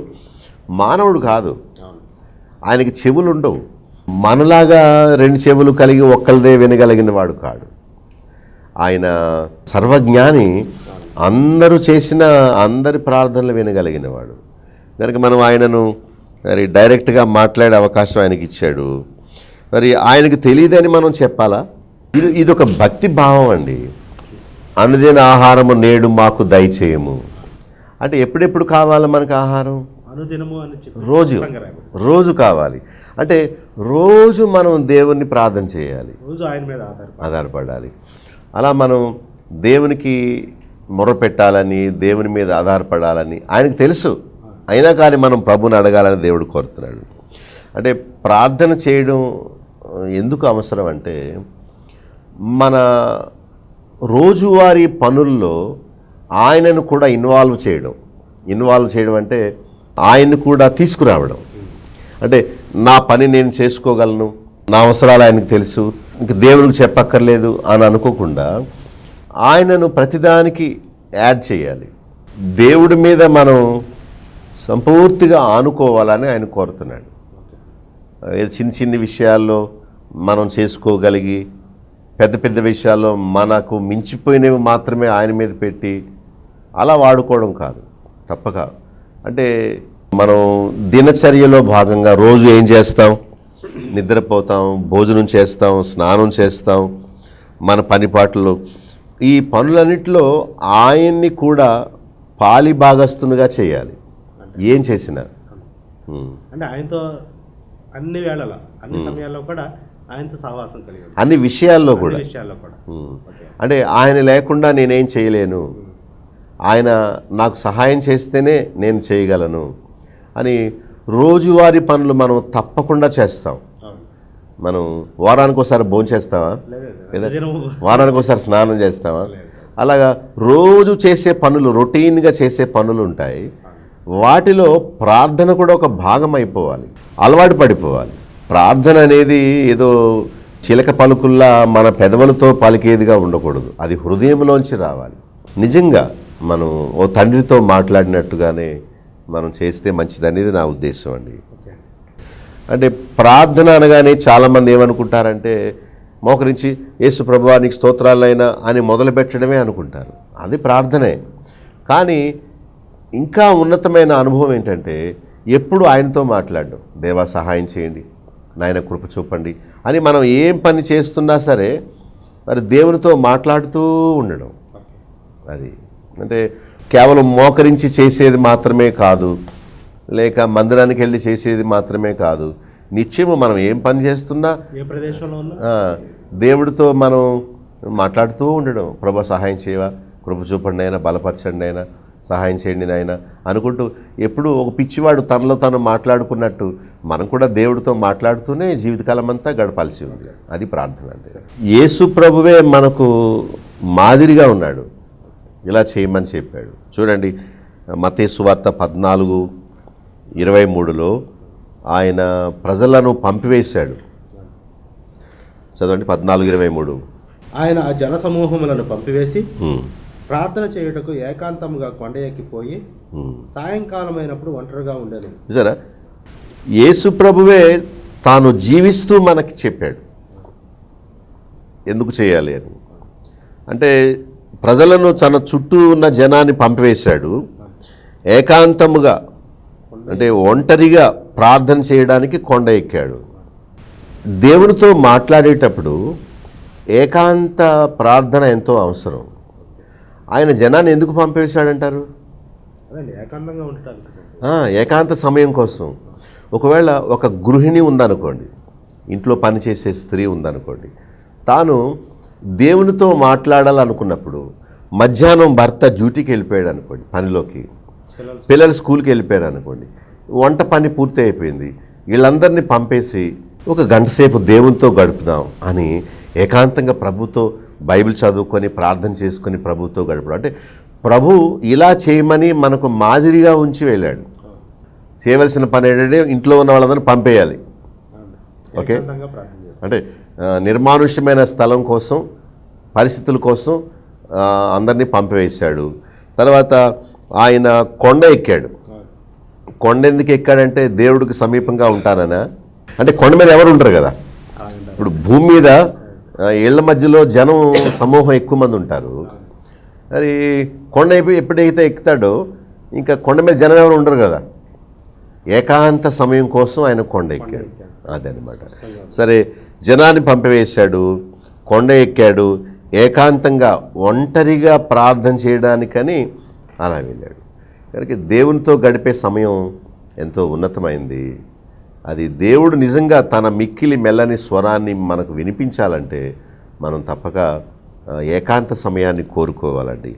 మానవుడు కాదు, ఆయనకి చెవులు ఉండవు. మనలాగా 2 చెవులు కలిగి ఒక్కళ్ళదే వినగలిగిన వాడు కాడు. ఆయన సర్వజ్ఞాని, అందరూ చేసిన అందరి ప్రార్థనలు వినగలిగిన వాడు కనుక మనం ఆయనను మరి డైరెక్ట్గా మాట్లాడే అవకాశం ఆయనకి ఇచ్చాడు. మరి ఆయనకు తెలియదని మనం చెప్పాలా? ఇది ఒక భక్తి భావం అండి. అనుదిన ఆహారము నేడు మాకు దయచేయము అంటే ఎప్పుడెప్పుడు కావాలి మనకు ఆహారం? రోజు కావాలి. అంటే రోజు మనం దేవుణ్ణి ప్రార్థన చేయాలి, రోజు ఆయన మీద ఆధారపడాలి. అలా మనం దేవునికి మొరపెట్టాలని, దేవుని మీద ఆధారపడాలని ఆయనకు తెలుసు. అయినా కానీ మనం ప్రభుని అడగాలని దేవుడు కోరుతున్నాడు. అంటే ప్రార్థన చేయడం ఎందుకు అవసరం అంటే, మన రోజువారీ పనుల్లో ఆయనను కూడా ఇన్వాల్వ్ చేయడం అంటే ఆయన్ని కూడా తీసుకురావడం. అంటే నా పని నేను చేసుకోగలను, నా అవసరాలు ఆయనకు తెలుసు, ఇంక దేవునికి చెప్పక్కర్లేదు అని అనుకోకుండా ఆయనను ప్రతిదానికి యాడ్ చేయాలి. దేవుడి మీద మనం సంపూర్తిగా ఆనుకోవాలని ఆయన కోరుతున్నాడు. చిన్న విషయాల్లో మనం చేసుకోగలిగి, పెద్ద విషయాల్లో మనకు మించిపోయినవి మాత్రమే ఆయన మీద పెట్టి అలా వాడుకోవడం కాదు. తప్పక అంటే మనం దినచర్యలో భాగంగా రోజు ఏం చేస్తాం? నిద్రపోతాం, భోజనం చేస్తాం, స్నానం చేస్తాం, మన పనిపాట్లు ఈ పనులన్నిటిలో ఆయన్ని కూడా పాలి భాగస్తునిగా చేయాలి ఏం చేసినా. అంటే ఆయనతో అన్ని వేళల అన్ని సమయాల్లో కూడా ఆయనతో సహవాసం కలిగి ఉండాలి. అన్ని విషయాల్లో కూడా విషయాల్లో కూడా ఓకే. అంటే ఆయన లేకుండా నేనేం చేయలేను, ఆయన నాకు సహాయం చేస్తేనే నేను చేయగలను అని రోజువారీ పనులు మనం తప్పకుండా చేస్తాం. అవును. మనం వారానికి ఒకసారి భోజనం చేస్తావా, లేదా వారానికి ఒకసారి స్నానం చేస్తావా? అలాగా రోజు చేసే పనులు, రొటీన్గా చేసే పనులు ఉంటాయి. వాటిలో ప్రార్థన కూడా ఒక భాగం అయిపోవాలి, అలవాటు పడిపోవాలి. ప్రార్థన అనేది ఏదో చిలక పలుకుల్లా మన పెదవులతో పలికేదిగా ఉండకూడదు, అది హృదయంలోంచి రావాలి. నిజంగా మనం ఓ తండ్రితో మాట్లాడినట్టుగానే మనం చేస్తే మంచిదనేది నా ఉద్దేశం అండి. అంటే ప్రార్థన అనగానే చాలామంది ఏమనుకుంటారంటే మోకరించి యేసు ప్రభువా నీకు స్తోత్రాలైనా అని మొదలు పెట్టడమే అనుకుంటారు. అది ప్రార్థనే. కానీ ఇంకా ఉన్నతమైన అనుభవం ఏంటంటే ఎప్పుడు ఆయనతో మాట్లాడడం, దేవా సహాయం చేయండి, నాయన కృప చూపండి అని మనం ఏం పని చేస్తున్నా సరే మరి దేవునితో మాట్లాడుతూ ఉండడం. అది అంటే కేవలం మోకరించి చేసేది మాత్రమే కాదు, లేక మందిరానికి వెళ్ళి చేసేది మాత్రమే కాదు. నిత్యము మనం ఏం పని చేస్తున్నా ఏ ప్రదేశంలో ఉన్నా దేవుడితో మనం మాట్లాడుతూ ఉండడం. ప్రభు సహాయం చేయవా, కృప చూపండి అయినా, బలపరచండి అయినా, సహాయం చేయండి నాయన అనుకుంటూ ఎప్పుడు ఒక పిచ్చివాడు తనలో తను మాట్లాడుకున్నట్టు మనం కూడా దేవుడితో మాట్లాడుతూనే జీవితకాలం అంతా గడపాల్సి ఉంది. అది ప్రార్థన అంటే. యేసు ప్రభువే మనకు మాదిరిగా ఉన్నాడు, ఇలా చేయమని చెప్పాడు. చూడండి మత్తయి సువార్త 14:23లో ఆయన ప్రజలను పంపివేశాడు. చదవండి 14:23. ఆయన ఆ జన సమూహములను పంపివేసి ప్రార్థన చేయుటకు ఏకాంతముగా కొండ ఎక్కిపోయి సాయంకాలం అయినప్పుడు ఒంటరిగా ఉండేది. చూసారా, యేసు ప్రభువే తాను జీవిస్తూ మనకి చెప్పాడు ఎందుకు చేయాలి అని. అంటే ప్రజలను తన చుట్టూ ఉన్న జనాన్ని పంపివేశాడు, ఏకాంతముగా అంటే ఒంటరిగా ప్రార్థన చేయడానికి కొండ ఎక్కాడు. దేవునితో మాట్లాడేటప్పుడు ఏకాంత ప్రార్థన ఎంతో అవసరం. ఆయన జనాన్ని ఎందుకు పంపివేశాడంటారు? అదండి ఏకాంతంగా ఉండటానికి, ఏకాంత సమయం కోసం. ఒకవేళ ఒక గృహిణి ఉందనుకోండి, ఇంట్లో పనిచేసే స్త్రీ ఉందనుకోండి, తాను దేవునితో మాట్లాడాలనుకున్నప్పుడు మధ్యాహ్నం భర్త డ్యూటీకి వెళ్ళిపోయాడు అనుకోండి, పనిలోకి, పిల్లలు స్కూల్కి వెళ్ళిపోయారు అనుకోండి, వంట పని పూర్తి అయిపోయింది, వీళ్ళందరినీ పంపేసి ఒక గంట సేపు దేవునితో గడుపుదాం అని ఏకాంతంగా ప్రభుతో బైబిల్ చదువుకొని ప్రార్థన చేసుకొని ప్రభుతో గడపడం. అంటే ప్రభు ఇలా చేయమని మనకు మాదిరిగా ఉంచి వెళ్ళాడు. చేయవలసిన పని ఏంటంటే ఇంట్లో ఉన్న వాళ్ళందరినీ పంపేయాలి. ఓకే, అంటే నిర్మానుష్యమైన స్థలం కోసం, పరిస్థితుల కోసం అందరినీ పంపివేశాడు. తర్వాత ఆయన కొండ ఎక్కాడు. కొండ ఎందుకు ఎక్కాడంటే దేవుడికి సమీపంగా ఉంటాననా? అంటే కొండ మీద ఎవరు ఉంటారు కదా. ఇప్పుడు భూమి మీద ఇళ్ల మధ్యలో జనం సమూహం ఎక్కువ మంది ఉంటారు. మరి కొండ ఎప్పుడైతే ఎక్కుతాడో ఇంకా కొండ మీద జనం ఎవరు ఉండరు కదా. ఏకాంత సమయం కోసం ఆయన కొండ ఎక్కాడు. అదనమాట. సరే, జనాన్ని పంపివేశాడు, కొండ ఎక్కాడు, ఏకాంతంగా ఒంటరిగా ప్రార్థన చేయడానికని అలా వెళ్ళాడు. కనుక దేవునితో గడిపే సమయం ఎంతో ఉన్నతమైంది. అది దేవుడు నిజంగా తన మిక్కిలి మెల్లని స్వరాన్ని మనకు వినిపించాలంటే మనం తప్పక ఏకాంత సమయాన్ని కోరుకోవాలండి.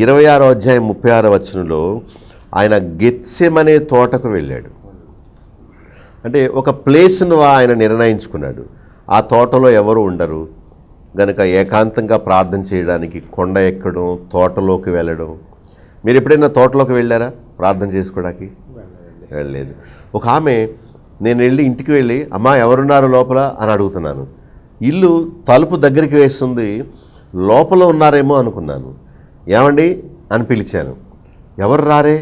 26వ అధ్యాయం 36వ వచనంలో ఆయన గెత్సెమనే తోటకు వెళ్ళాడు. అంటే ఒక ప్లేస్ను ఆయన నిర్ణయించుకున్నాడు. ఆ తోటలో ఎవరు ఉండరు గనుక ఏకాంతంగా ప్రార్థన చేయడానికి కొండ ఎక్కడం, తోటలోకి వెళ్ళడం. మీరు ఎప్పుడైనా తోటలోకి వెళ్ళారా ప్రార్థన చేసుకోవడానికి? వెళ్ళలేదు. ఒక ఆమె, నేను వెళ్ళి ఇంటికి వెళ్ళి అమ్మా ఎవరున్నారు లోపల అని అడుగుతున్నాను. ఇల్లు తలుపు దగ్గరికి వేస్తుంది, లోపల ఉన్నారేమో అనుకున్నాను. ఏమండి అని పిలిచాను, ఎవరు రారే,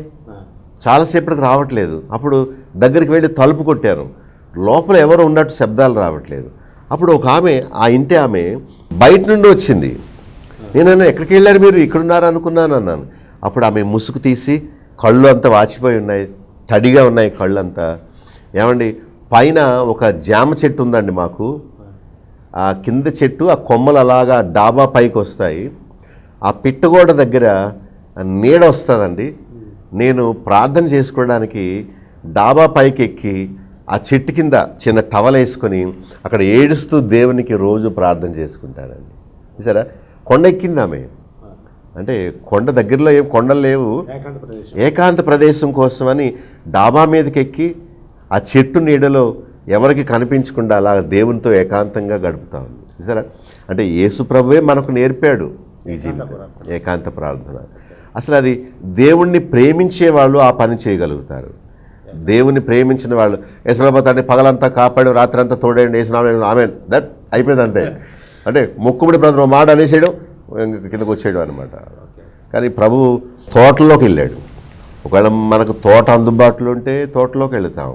చాలాసేపటికి రావట్లేదు. అప్పుడు దగ్గరికి వెళ్ళి తలుపు కొట్టాను, లోపల ఎవరు ఉన్నట్టు శబ్దాలు రావట్లేదు. అప్పుడు ఒక ఆమె, ఆ ఇంటి ఆమె బయట నుండి వచ్చింది. నేనన్నా ఎక్కడికి వెళ్ళారు మీరు, ఇక్కడున్నారు అనుకున్నాను అన్నాను. అప్పుడు ఆమె ముసుగు తీసి, కళ్ళు అంతా వాచిపోయి ఉన్నాయి, తడిగా ఉన్నాయి కళ్ళు అంతా. ఏమండి, పైన ఒక జామ చెట్టు ఉందండి మాకు, ఆ కింద చెట్టు, ఆ కొమ్మలు అలాగా డాబా పైకి వస్తాయి. ఆ పిట్టగోడ దగ్గర నీడ వస్తుందండి. నేను ప్రార్థన చేసుకోవడానికి డాబా పైకి ఎక్కి ఆ చెట్టు కింద చిన్న టవల్ వేసుకొని అక్కడ ఏడుస్తూ దేవునికి రోజు ప్రార్థన చేసుకుంటానండి. చూసారా, కొండ ఎక్కింది ఆమె. అంటే కొండ దగ్గరలో ఏం కొండలు లేవు, ఏకాంత ప్రదేశం కోసమని డాబా మీదకి ఎక్కి ఆ చెట్టు నీడలో ఎవరికి కనిపించకుండా అలా దేవునితో ఏకాంతంగా గడుపుతా ఉంది. చూసారా, అంటే యేసు ప్రభువే మనకు నేర్పాడు ఈ జీవితం, ఏకాంత ప్రార్థన. అసలు అది దేవుణ్ణి ప్రేమించే వాళ్ళు ఆ పని చేయగలుగుతారు. దేవుని ప్రేమించిన వాళ్ళు యేసుప్రభు తండ్రి పగలంతా కాపాడు, రాత్రంతా తోడేయండి, వేసినాడు, ఆమె దట్ అయిపోయింది అంతే. అంటే మొక్కుబడి బ్రదర్ మాట అనేసేయడం, కిందకు వచ్చేయడం అనమాట. కానీ ప్రభు తోటలోకి వెళ్ళాడు. ఒకవేళ మనకు తోట అందుబాటులో ఉంటే తోటలోకి వెళుతాం.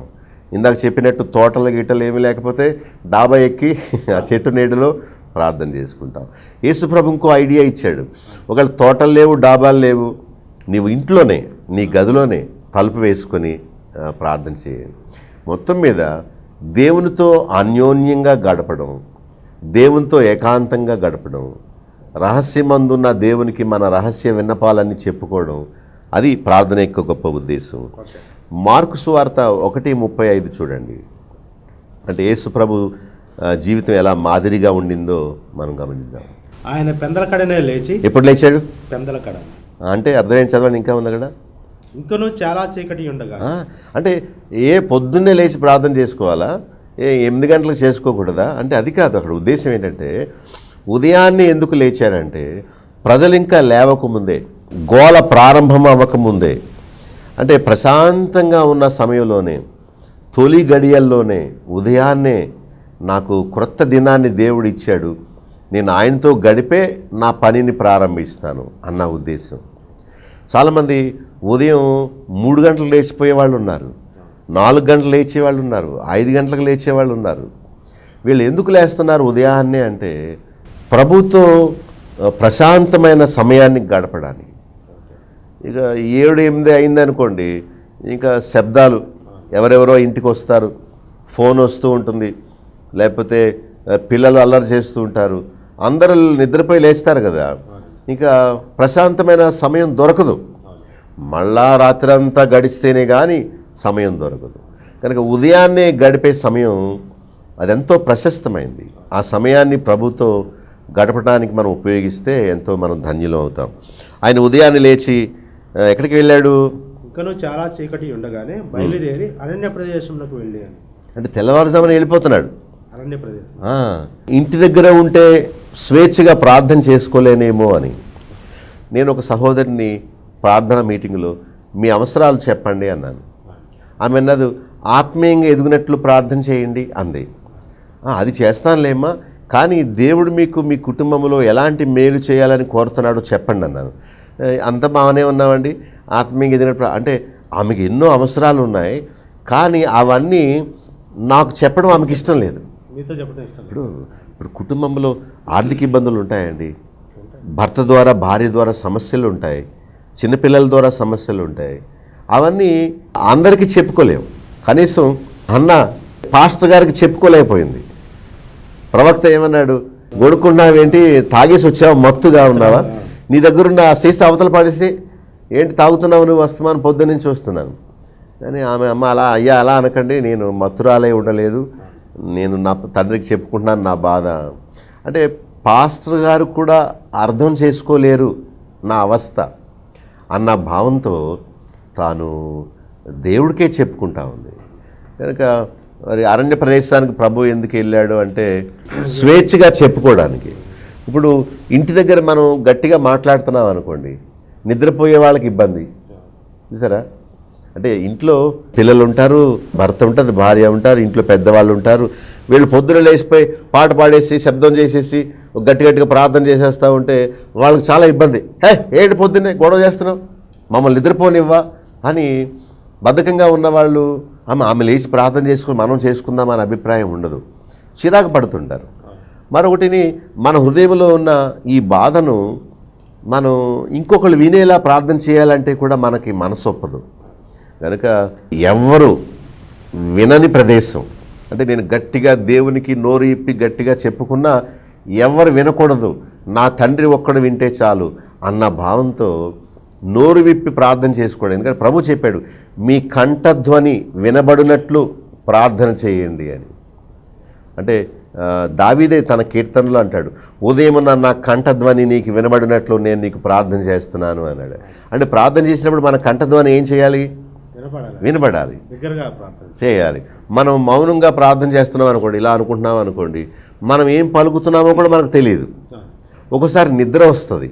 ఇందాక చెప్పినట్టు తోటలు గిట్టలు ఏమీ లేకపోతే డాబా ఎక్కి ఆ చెట్టు నీడలో ప్రార్థన చేసుకుంటాం. యేసుప్రభు ఇంకో ఐడియా ఇచ్చాడు. ఒకవేళ తోటలు లేవు, డాబాలు లేవు, నీవు ఇంట్లోనే నీ గదిలోనే తలుపు వేసుకొని ప్రార్థన చేయాలి. మొత్తం మీద దేవునితో అన్యోన్యంగా గడపడం, దేవునితో ఏకాంతంగా గడపడం, రహస్యమందున్న దేవునికి మన రహస్య విన్నపాలన్నీ చెప్పుకోవడం, అది ప్రార్థన యొక్క గొప్ప ఉద్దేశం. మార్కు సువార్త 1:35 చూడండి. అంటే యేసు ప్రభు జీవితం ఎలా మాదిరిగా ఉండిందో మనం గమనిద్దాం. ఆయన పెందలకడనే లేచి, ఎప్పుడు లేచాడు? పెందలకడ అంటే అర్థం ఏం చదవండి, ఇంకా ఉంది కదా. ఇంకను చాలా చీకటి ఉండగా, అంటే ఏ పొద్దున్నే లేచి ప్రార్థన చేసుకోవాలా, 8 గంటలకు చేసుకోకూడదా అంటే అది కాదు. అక్కడ ఉద్దేశం ఏంటంటే ఉదయాన్నే ఎందుకు లేచాడంటే ప్రజలు ఇంకా లేవకముందే, గోల ప్రారంభం అవ్వకముందే, అంటే ప్రశాంతంగా ఉన్న సమయంలోనే, తొలి గడియల్లోనే, ఉదయాన్నే నాకు క్రొత్త దినాన్ని దేవుడు ఇచ్చాడు, నేను ఆయనతో గడిపే నా పనిని ప్రారంభిస్తాను అన్న ఉద్దేశం. చాలామంది ఉదయం 3 గంటలకు లేచిపోయే వాళ్ళు ఉన్నారు, 4 గంటలు లేచేవాళ్ళు ఉన్నారు, 5 గంటలకు లేచేవాళ్ళు ఉన్నారు. వీళ్ళు ఎందుకు లేస్తున్నారు ఉదయాన్నే అంటే ప్రభుతో ప్రశాంతమైన సమయాన్ని గడపడానికి. ఇక 7-8 అయిందనుకోండి, ఇంకా శబ్దాలు, ఎవరెవరో ఇంటికి వస్తారు, ఫోన్ వస్తూ ఉంటుంది, లేకపోతే పిల్లలు అల్లరి చేస్తూ ఉంటారు, అందరూ నిద్రపోయి లేస్తారు కదా, ఇంకా ప్రశాంతమైన సమయం దొరకదు. మళ్ళా రాత్రి అంతా గడిస్తేనే కానీ సమయం దొరకదు. కనుక ఉదయాన్నే గడిపే సమయం అదెంతో ప్రశస్తమైంది. ఆ సమయాన్ని ప్రభుతో గడపడానికి మనం ఉపయోగిస్తే ఎంతో మనం ధన్యులం అవుతాం. ఆయన ఉదయాన్నే లేచి ఎక్కడికి వెళ్ళాడు? ఇంకను చాలా చీకటి ఉండగానే బయలుదేరి అరణ్య ప్రదేశంలోకి వెళ్ళి, అంటే తెల్లవారుజామున వెళ్ళిపోతున్నాడు అరణ్య ప్రదేశం. ఇంటి దగ్గర ఉంటే స్వేచ్ఛగా ప్రార్థన చేసుకోలేనేమో అని. నేను ఒక సహోదరిని ప్రార్థన మీటింగ్లో మీ అవసరాలు చెప్పండి అన్నాను. ఆమె అన్నది ఆత్మీయంగా ఎదుగునట్లు ప్రార్థన చేయండి అంది. అది చేస్తానులేమ్మా, కానీ దేవుడు మీకు మీ కుటుంబంలో ఎలాంటి మేలు చేయాలని కోరుతున్నాడో చెప్పండి అన్నాను. అంత బాగానే ఉన్నామండి, ఆత్మీయంగా ఎదిగినప్పుడు అంటే ఆమెకి ఎన్నో అవసరాలు ఉన్నాయి, కానీ అవన్నీ నాకు చెప్పడం ఆమెకి ఇష్టం లేదు. మీతో చెప్పడం ఇష్టం. ఇప్పుడు కుటుంబంలో ఆర్థిక ఇబ్బందులు ఉంటాయండి, భర్త ద్వారా భార్య ద్వారా సమస్యలు ఉంటాయి, చిన్నపిల్లల ద్వారా సమస్యలు ఉంటాయి. అవన్నీ అందరికీ చెప్పుకోలేము. కనీసం అన్న పాస్టర్ గారికి చెప్పుకోలేకపోయింది. ప్రవక్త ఏమన్నాడు? గొడుక్కున్నావేంటి, తాగేసి వచ్చావా, మత్తుగా ఉన్నావా, నీ దగ్గరున్న ఆ సీసా అవతల పాడేసి ఏంటి తాగుతున్నావు నువ్వు, వస్తామని పొద్దున్న నుంచి వస్తున్నాను. కానీ ఆమె అమ్మ అలా అనకండి, నేను మత్తురాలే ఉండలేదు, నేను నా తండ్రికి చెప్పుకుంటున్నాను నా బాధ అంటే. పాస్టర్ గారు కూడా అర్థం చేసుకోలేరు నా అవస్థ అన్న భావంతో తాను దేవుడికే చెప్పుకుంటా ఉంది. కనుక మరి అరణ్య ప్రదేశానికి ప్రభు ఎందుకు వెళ్ళాడు అంటే స్వేచ్ఛగా చెప్పుకోవడానికి. ఇప్పుడు ఇంటి దగ్గర మనం గట్టిగా మాట్లాడుతున్నాం అనుకోండి, నిద్రపోయే వాళ్ళకి ఇబ్బంది. చూసారా, అంటే ఇంట్లో పిల్లలు ఉంటారు, భర్త ఉంటుంది, భార్య ఉంటారు, ఇంట్లో పెద్దవాళ్ళు ఉంటారు. వీళ్ళు పొద్దున లేచిపోయి పాట పాడేసి శబ్దం చేసేసి గట్టిగా ప్రార్థన చేసేస్తూ ఉంటే వాళ్ళకి చాలా ఇబ్బంది. ఏంటి పొద్దున్నే గొడవ చేస్తున్నావు, మమ్మల్ని నిద్రపోనివ్వా అని బద్ధకంగా ఉన్నవాళ్ళు ఆమె లేచి ప్రార్థన చేసుకుని మనం చేసుకుందాం అనే అభిప్రాయం ఉండదు, చిరాకు పడుతుంటారు. మరొకటిని మన హృదయంలో ఉన్న ఈ బాధను మనం ఇంకొకళ్ళు వినేలా ప్రార్థన చేయాలంటే కూడా మనకి మనసు ఒప్పదు. కనుక ఎవ్వరు వినని ప్రదేశం అంటే నేను గట్టిగా దేవునికి నోరు ఇప్పి గట్టిగా చెప్పుకున్నా ఎవరు వినకూడదు, నా తండ్రి ఒక్కడు వింటే చాలు అన్న భావంతో నోరు విప్పి ప్రార్థన చేసుకోండి. ఎందుకంటే ప్రభు చెప్పాడు, మీ కంఠధ్వని వినబడినట్లు ప్రార్థన చేయండి అని. అంటే దావీదే తన కీర్తనలో అంటాడు, ఉదయమున నా కంఠధ్వని నీకు వినబడినట్లు నేను నీకు ప్రార్థన చేస్తున్నాను అన్నాడు. అంటే ప్రార్థన చేసినప్పుడు మన కంఠధ్వని ఏం చేయాలి? వినబడాలి, చేయాలి. మనం మౌనంగా ప్రార్థన చేస్తున్నాం అనుకోండి, ఇలా అనుకుంటున్నాం అనుకోండి, మనం ఏం పలుకుతున్నామో కూడా మనకు తెలియదు. ఒకసారి నిద్ర వస్తుంది.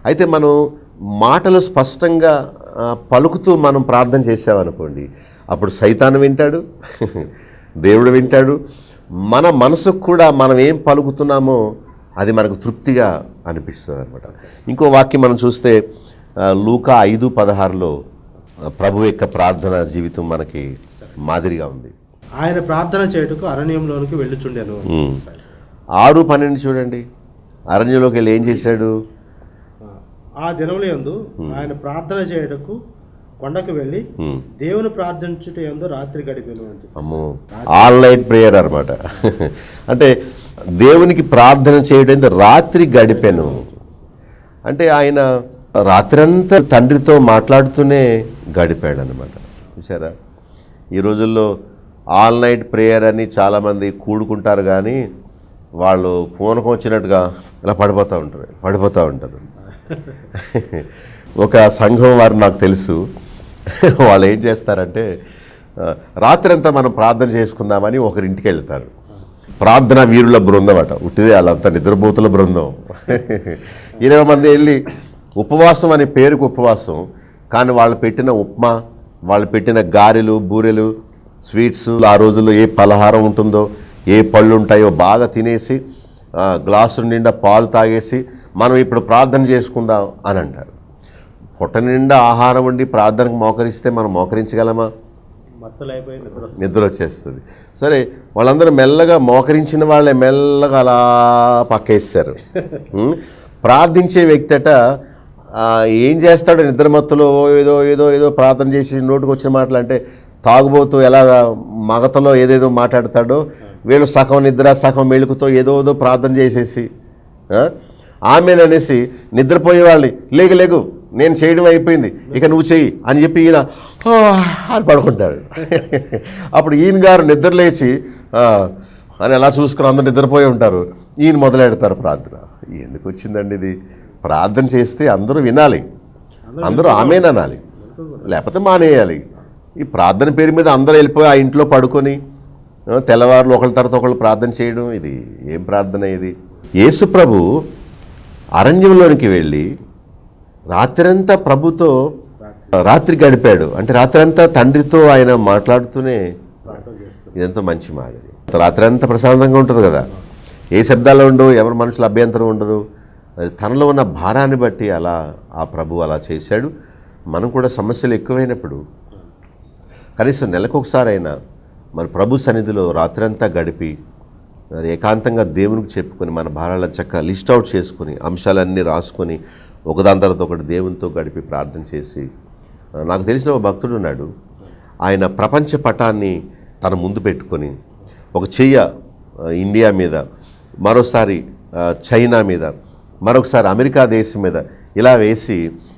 అయితే మనం మాటలు స్పష్టంగా పలుకుతూ మనం ప్రార్థన చేసామనుకోండి, అప్పుడు సైతాను వింటాడు, దేవుడు వింటాడు. మన మనసుకు కూడా మనం ఏం పలుకుతున్నామో అది మనకు తృప్తిగా అనిపిస్తుంది అనమాట. ఇంకో వాక్యం మనం చూస్తే లూకా 5:16లో ప్రభు యొక్క ప్రార్థన జీవితం మనకి మాదిరిగా ఉంది. ఆయన ప్రార్థన చేయుటకు అరణ్యంలోనికి వెళ్ళుచుండెను. 6:12 చూడండి. అరణ్యంలోకి వెళ్ళి ఏం చేశాడు? ఆ దినముల యందు ఆయన ప్రార్థన చేయుటకు కొండకు వెళ్ళి దేవుని ప్రార్థించుట యందు రాత్రి గడిపెను. అమ్మో, ఆల్ నైట్ ప్రేయర్ అనమాట. అంటే దేవునికి ప్రార్థన చేయడం రాత్రి గడిపెను అంటే ఆయన రాత్రంతా తండ్రితో మాట్లాడుతూనే గడిపాడు అనమాట. చూసారా, ఈ రోజుల్లో ఆల్ నైట్ ప్రేయర్ అని చాలామంది కూడుకుంటారు, కానీ వాళ్ళు పూనకం వచ్చినట్టుగా ఇలా పడిపోతూ ఉంటారు. ఒక సంఘం వారు నాకు తెలుసు, వాళ్ళు ఏం చేస్తారంటే రాత్రంతా మనం ప్రార్థన చేసుకుందామని ఒకరింటికి వెళ్తారు. ప్రార్థన వీరుల బృందం అట, ఉట్టిదే వాళ్ళంతా నిద్రపోతుల బృందం. 20 మంది వెళ్ళి ఉపవాసం అనే పేరుకు ఉపవాసం, కానీ వాళ్ళు పెట్టిన ఉప్మా, వాళ్ళు పెట్టిన గారెలు, బూరెలు, స్వీట్స్, ఆ రోజుల్లో ఏ పలహారం ఉంటుందో, ఏ పళ్ళు ఉంటాయో బాగా తినేసి గ్లాసు నిండా పాలు తాగేసి మనం ఇప్పుడు ప్రార్థన చేసుకుందాం అని అంటారు. పొట్ట నిండా ఆహారం ఉండి ప్రార్థనకు మోకరిస్తే మనం మోకరించగలమా? నిద్ర వచ్చేస్తుంది. సరే, వాళ్ళందరూ మెల్లగా మోకరించిన వాళ్ళే మెల్లగా అలా పక్కేస్తారు. ప్రార్థించే వ్యక్తి అట ఏం చేస్తాడు? నిద్రమత్తులో ఏదో ఏదో ఏదో ప్రార్థన చేసి నోటుకు వచ్చిన మాటలు, అంటే తాగుబోతూ ఎలా మగతలో ఏదేదో మాట్లాడతాడో, వీళ్ళు సగం నిద్ర సగం మెలుకుతో ఏదో ప్రార్థన చేసేసి ఆమెననేసి నిద్రపోయే వాళ్ళని లేగు నేను చేయడం అయిపోయింది ఇక నువ్వు చెయ్యి అని చెప్పి ఈయన అని పడుకుంటాడు. అప్పుడు ఈయన గారు నిద్రలేచి అని ఎలా చూసుకుని అందరూ నిద్రపోయి ఉంటారు. ఈయన మొదలెడతారు ప్రార్థన. ఎందుకు వచ్చిందండి ఇది? ప్రార్థన చేస్తే అందరూ వినాలి, అందరూ ఆమెన్ అనాలి, లేకపోతే మానేయాలి. ఈ ప్రార్థన పేరు మీద అందరూ వెళ్ళిపోయి ఆ ఇంట్లో పడుకొని తెల్లవారులు ఒకళ్ళ తర్వాత ఒకళ్ళు ప్రార్థన చేయడం, ఇది ఏం ప్రార్థన ఇది? యేసు ప్రభు అరణ్యంలోనికి వెళ్ళి రాత్రంతా ప్రభుతో రాత్రి గడిపాడు. అంటే రాత్రంతా తండ్రితో ఆయన మాట్లాడుతూనే, ఇదంతా మంచి మాదిరి. రాత్రంతా ప్రశాంతంగా ఉంటుంది కదా, ఏ శబ్దాలు ఉండవు, ఎవరి మనుషుల అభ్యంతరం ఉండదు. తనలో ఉన్న భారాన్ని బట్టి అలా ఆ ప్రభు అలా చేశాడు. మనం కూడా సమస్యలు ఎక్కువైనప్పుడు కనీసం నెలకొకసారైనా మన ప్రభు సన్నిధిలో రాత్రంతా గడిపి ఏకాంతంగా దేవునికి చెప్పుకొని మన భారాలను చక్కగా లిస్ట్ అవుట్ చేసుకొని అంశాలన్నీ రాసుకొని ఒకదాని తర్వాత ఒకటి దేవునితో గడిపి ప్రార్థన చేసి, నాకు తెలిసిన ఒక భక్తుడు ఉన్నాడు. ఆయన ప్రపంచ పటాన్ని తన ముందు పెట్టుకొని ఒక చెయ్య ఇండియా మీద, మరోసారి చైనా మీద, మరొకసారి అమెరికా దేశం మీద ఇలా వేసి,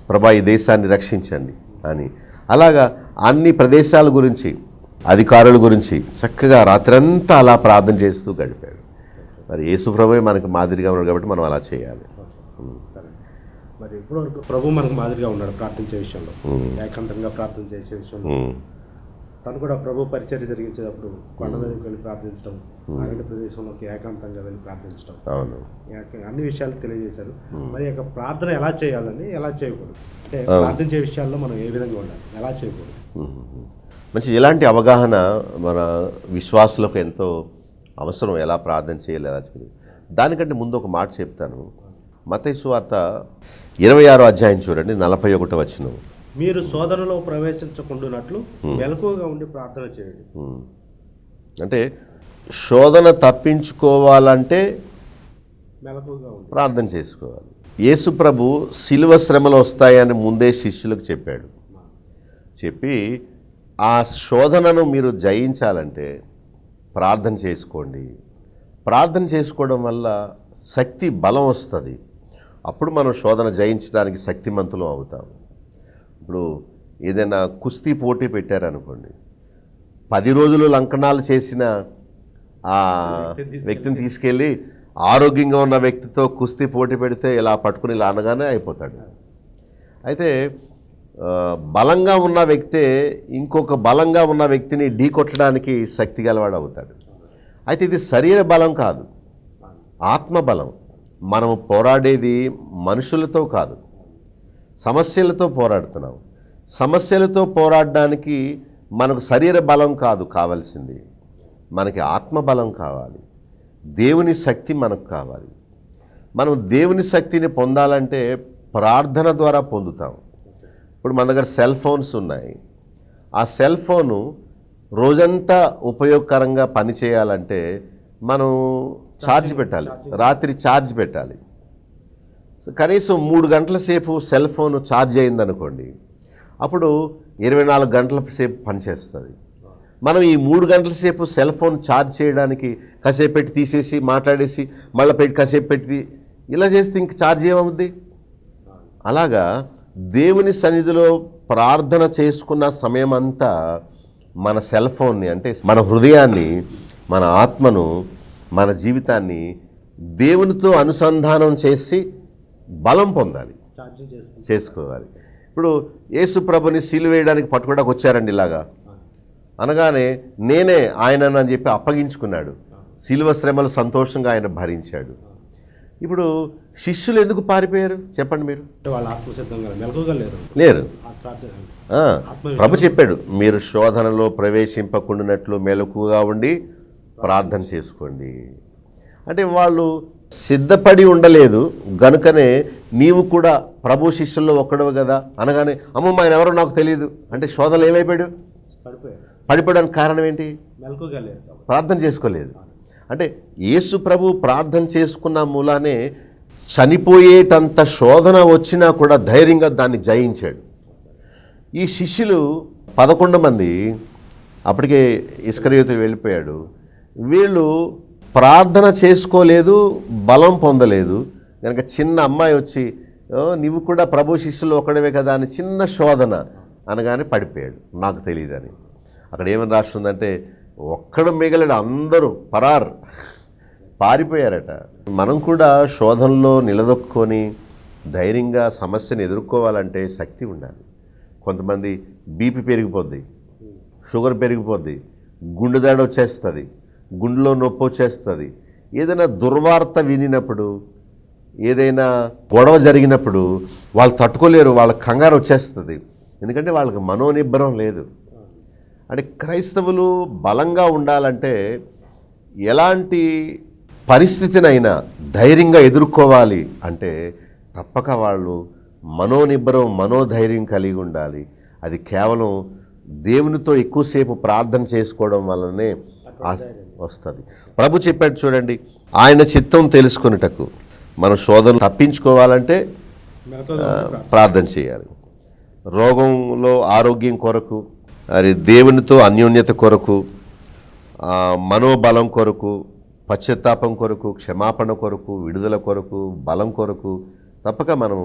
ప్రభా ఈ దేశాన్ని రక్షించండి అని, అలాగా అన్ని ప్రదేశాల గురించి, అధికారుల గురించి చక్కగా రాత్రంతా అలా ప్రార్థన చేస్తూ గడిపాడు. మరి యేసు ప్రభువే మనకు మాదిరిగా ఉన్నాడు కాబట్టి మనం అలా చేయాలి. సరే, మరి ఇప్పటివరకు ప్రభు మనకు మాదిరిగా ఉన్నాడు ప్రార్థించే విషయంలో, ఏకాంతంగా ప్రార్థన చేసే విషయంలో. తను కూడా ప్రభు పరిచర్య జరిగించేటప్పుడు కొండ మీదకి వెళ్ళి ప్రార్థించడం, అరణ్య ప్రదేశంలోకి ఏకాంతంగా వెళ్ళి ప్రార్థించడం, అన్ని విషయాలు తెలియజేశారు. మరి యొక్క ప్రార్థన ఎలా చేయాలని, ఎలా చేయకూడదు, అంటే ప్రార్థించే విషయాల్లో మనం ఏ విధంగా ఉండాలి, ఎలా చేయకూడదు. మంచి ఇలాంటి అవగాహన మన విశ్వాసులకు ఎంతో అవసరం. ఎలా ప్రార్థన చేయాలి, ఎలా చేయాలి. దానికంటే ముందు ఒక మాట చెప్తాను. మత్తయి సువార్త 26వ అధ్యాయం చూడండి, 41వ వచనం. మీరు శోధనలో ప్రవేశించకుండానట్లు మెలకువగా ఉండి ప్రార్థన చేయండి. అంటే శోధన తప్పించుకోవాలంటే మెలకువగా ఉండి ప్రార్థన చేసుకోవాలి. యేసు ప్రభు శిలువ శ్రమలు వస్తాయని ముందే శిష్యులకు చెప్పాడు. చెప్పి ఆ శోధనను మీరు జయించాలంటే ప్రార్థన చేసుకోండి. ప్రార్థన చేసుకోవడం వల్ల శక్తి, బలం వస్తుంది. అప్పుడు మనం శోధన జయించడానికి శక్తిమంతులం అవుతాం. ఇప్పుడు ఏదైనా కుస్తీ పోటీ పెట్టారనుకోండి, 10 రోజులు లంకణాలు చేసిన ఆ వ్యక్తిని తీసుకెళ్ళి ఆరోగ్యంగా ఉన్న వ్యక్తితో కుస్తీ పోటీ పెడితే ఇలా పట్టుకుని ఇలా అనగానే అయిపోతాడు. అయితే బలంగా ఉన్న వ్యక్తే ఇంకొక బలంగా ఉన్న వ్యక్తిని ఢీ కొట్టడానికి శక్తి గలవాడు అవుతాడు. అయితే ఇది శరీర బలం కాదు, ఆత్మబలం. మనము పోరాడేది మనుషులతో కాదు, సమస్యలతో పోరాడుతున్నాం. సమస్యలతో పోరాడడానికి మనకు శరీర బలం కాదు కావాల్సింది, మనకి ఆత్మబలం కావాలి, దేవుని శక్తి మనకు కావాలి. మనం దేవుని శక్తిని పొందాలంటే ప్రార్థన ద్వారా పొందుతాం. ఇప్పుడు మన దగ్గర సెల్ ఫోన్స్ ఉన్నాయి. ఆ సెల్ ఫోను రోజంతా ఉపయోగకరంగా పనిచేయాలంటే మనం ఛార్జ్ పెట్టాలి, రాత్రి ఛార్జ్ పెట్టాలి. కనీసం 3 గంటల సేపు సెల్ ఫోన్ ఛార్జ్ అయిందనుకోండి, అప్పుడు 24 గంటల సేపు పనిచేస్తుంది. మనం ఈ 3 గంటల సేపు సెల్ ఫోన్ ఛార్జ్ చేయడానికి కాసేపు పెట్టి తీసేసి మాట్లాడేసి మళ్ళీ పెట్టి కాసేపు పెట్టి ఇలా చేస్తే ఇంక ఛార్జ్ ఏమవుద్ది? అలాగా దేవుని సన్నిధిలో ప్రార్థన చేసుకున్న సమయం అంతా మన సెల్ ఫోన్ని, అంటే మన హృదయాన్ని, మన ఆత్మను, మన జీవితాన్ని దేవునితో అనుసంధానం చేసి బలం పొందాలి, చేసుకోవాలి. ఇప్పుడు యేసు ప్రభుని సిలువేయడానికి పట్టుకోవడానికి వచ్చారండి. ఇలాగా అనగానే నేనే ఆయనను అని చెప్పి అప్పగించుకున్నాడు. సిలువ శ్రమలు సంతోషంగా ఆయన భరించాడు. ఇప్పుడు శిష్యులు ఎందుకు పారిపోయారు చెప్పండి మీరు? వాళ్ళ ఆత్మసిద్ధంగా మెలకుగా లేరు. ప్రభు చెప్పాడు, మీరు శోధనలో ప్రవేశింపకుండానట్లు మెలకుగా ఉండి ప్రార్థన చేసుకోండి. అంటే వాళ్ళు సిద్ధపడి ఉండలేదు గనుకనే నీవు కూడా ప్రభు శిష్యుల్లో ఒక్కడవు కదా అనగానే అమ్మమ్మ ఆయన ఎవరో నాకు తెలియదు అంటే శోధనలు ఏమైపోయాడు? పడిపోవడానికి కారణం ఏంటి? ప్రార్థన చేసుకోలేదు. అంటే యేసు ప్రభు ప్రార్థన చేసుకున్న మూలానే చనిపోయేటంత శోధన వచ్చినా కూడా ధైర్యంగా దాన్ని జయించాడు. ఈ శిష్యులు 11 మంది అప్పటికే ఇస్కరియోతు వెళ్ళిపోయాడు. వీళ్ళు ప్రార్థన చేసుకోలేదు, బలం పొందలేదు కనుక చిన్న అమ్మాయి వచ్చి నీవు కూడా ప్రభు శిష్యులు ఒకడవే కదా అని చిన్న శోధన అనగానే పడిపోయాడు, నాకు తెలియదని. అక్కడ ఏమని రాస్తుందంటే ఒక్కడు మిగలడు, అందరూ పారిపోయారట. మనం కూడా శోధనలో నిలదొక్కుని ధైర్యంగా సమస్యను ఎదుర్కోవాలంటే శక్తి ఉండాలి. కొంతమంది బీపీ పెరిగిపోద్ది, షుగర్ పెరిగిపోద్ది, గుండె దాడి వచ్చేస్తుంది, గుండెలో నొప్పి వచ్చేస్తుంది. ఏదైనా దుర్వార్త వినినప్పుడు, ఏదైనా గొడవ జరిగినప్పుడు వాళ్ళు తట్టుకోలేరు, వాళ్ళకి కంగారు వచ్చేస్తుంది. ఎందుకంటే వాళ్ళకి మనోనిబ్బరం లేదు. అంటే క్రైస్తవులు బలంగా ఉండాలంటే ఎలాంటి పరిస్థితినైనా ధైర్యంగా ఎదుర్కోవాలి అంటే తప్పక వాళ్ళు మనోనిబ్బరం, మనోధైర్యం కలిగి ఉండాలి. అది కేవలం దేవునితో ఎక్కువసేపు ప్రార్థన చేసుకోవడం వల్లనే వస్తుంది. ప్రభు చెప్పాడు చూడండి, ఆయన చిత్తం తెలుసుకొనుటకు మనం శోధన తప్పించుకోవాలంటే ప్రార్థన చేయాలి. రోగంలో ఆరోగ్యం కొరకు, అది దేవునితో అన్యోన్యత కొరకు, మనోబలం కొరకు, పశ్చాత్తాపం కొరకు, క్షమాపణ కొరకు, విడుదల కొరకు, బలం కొరకు తప్పక మనం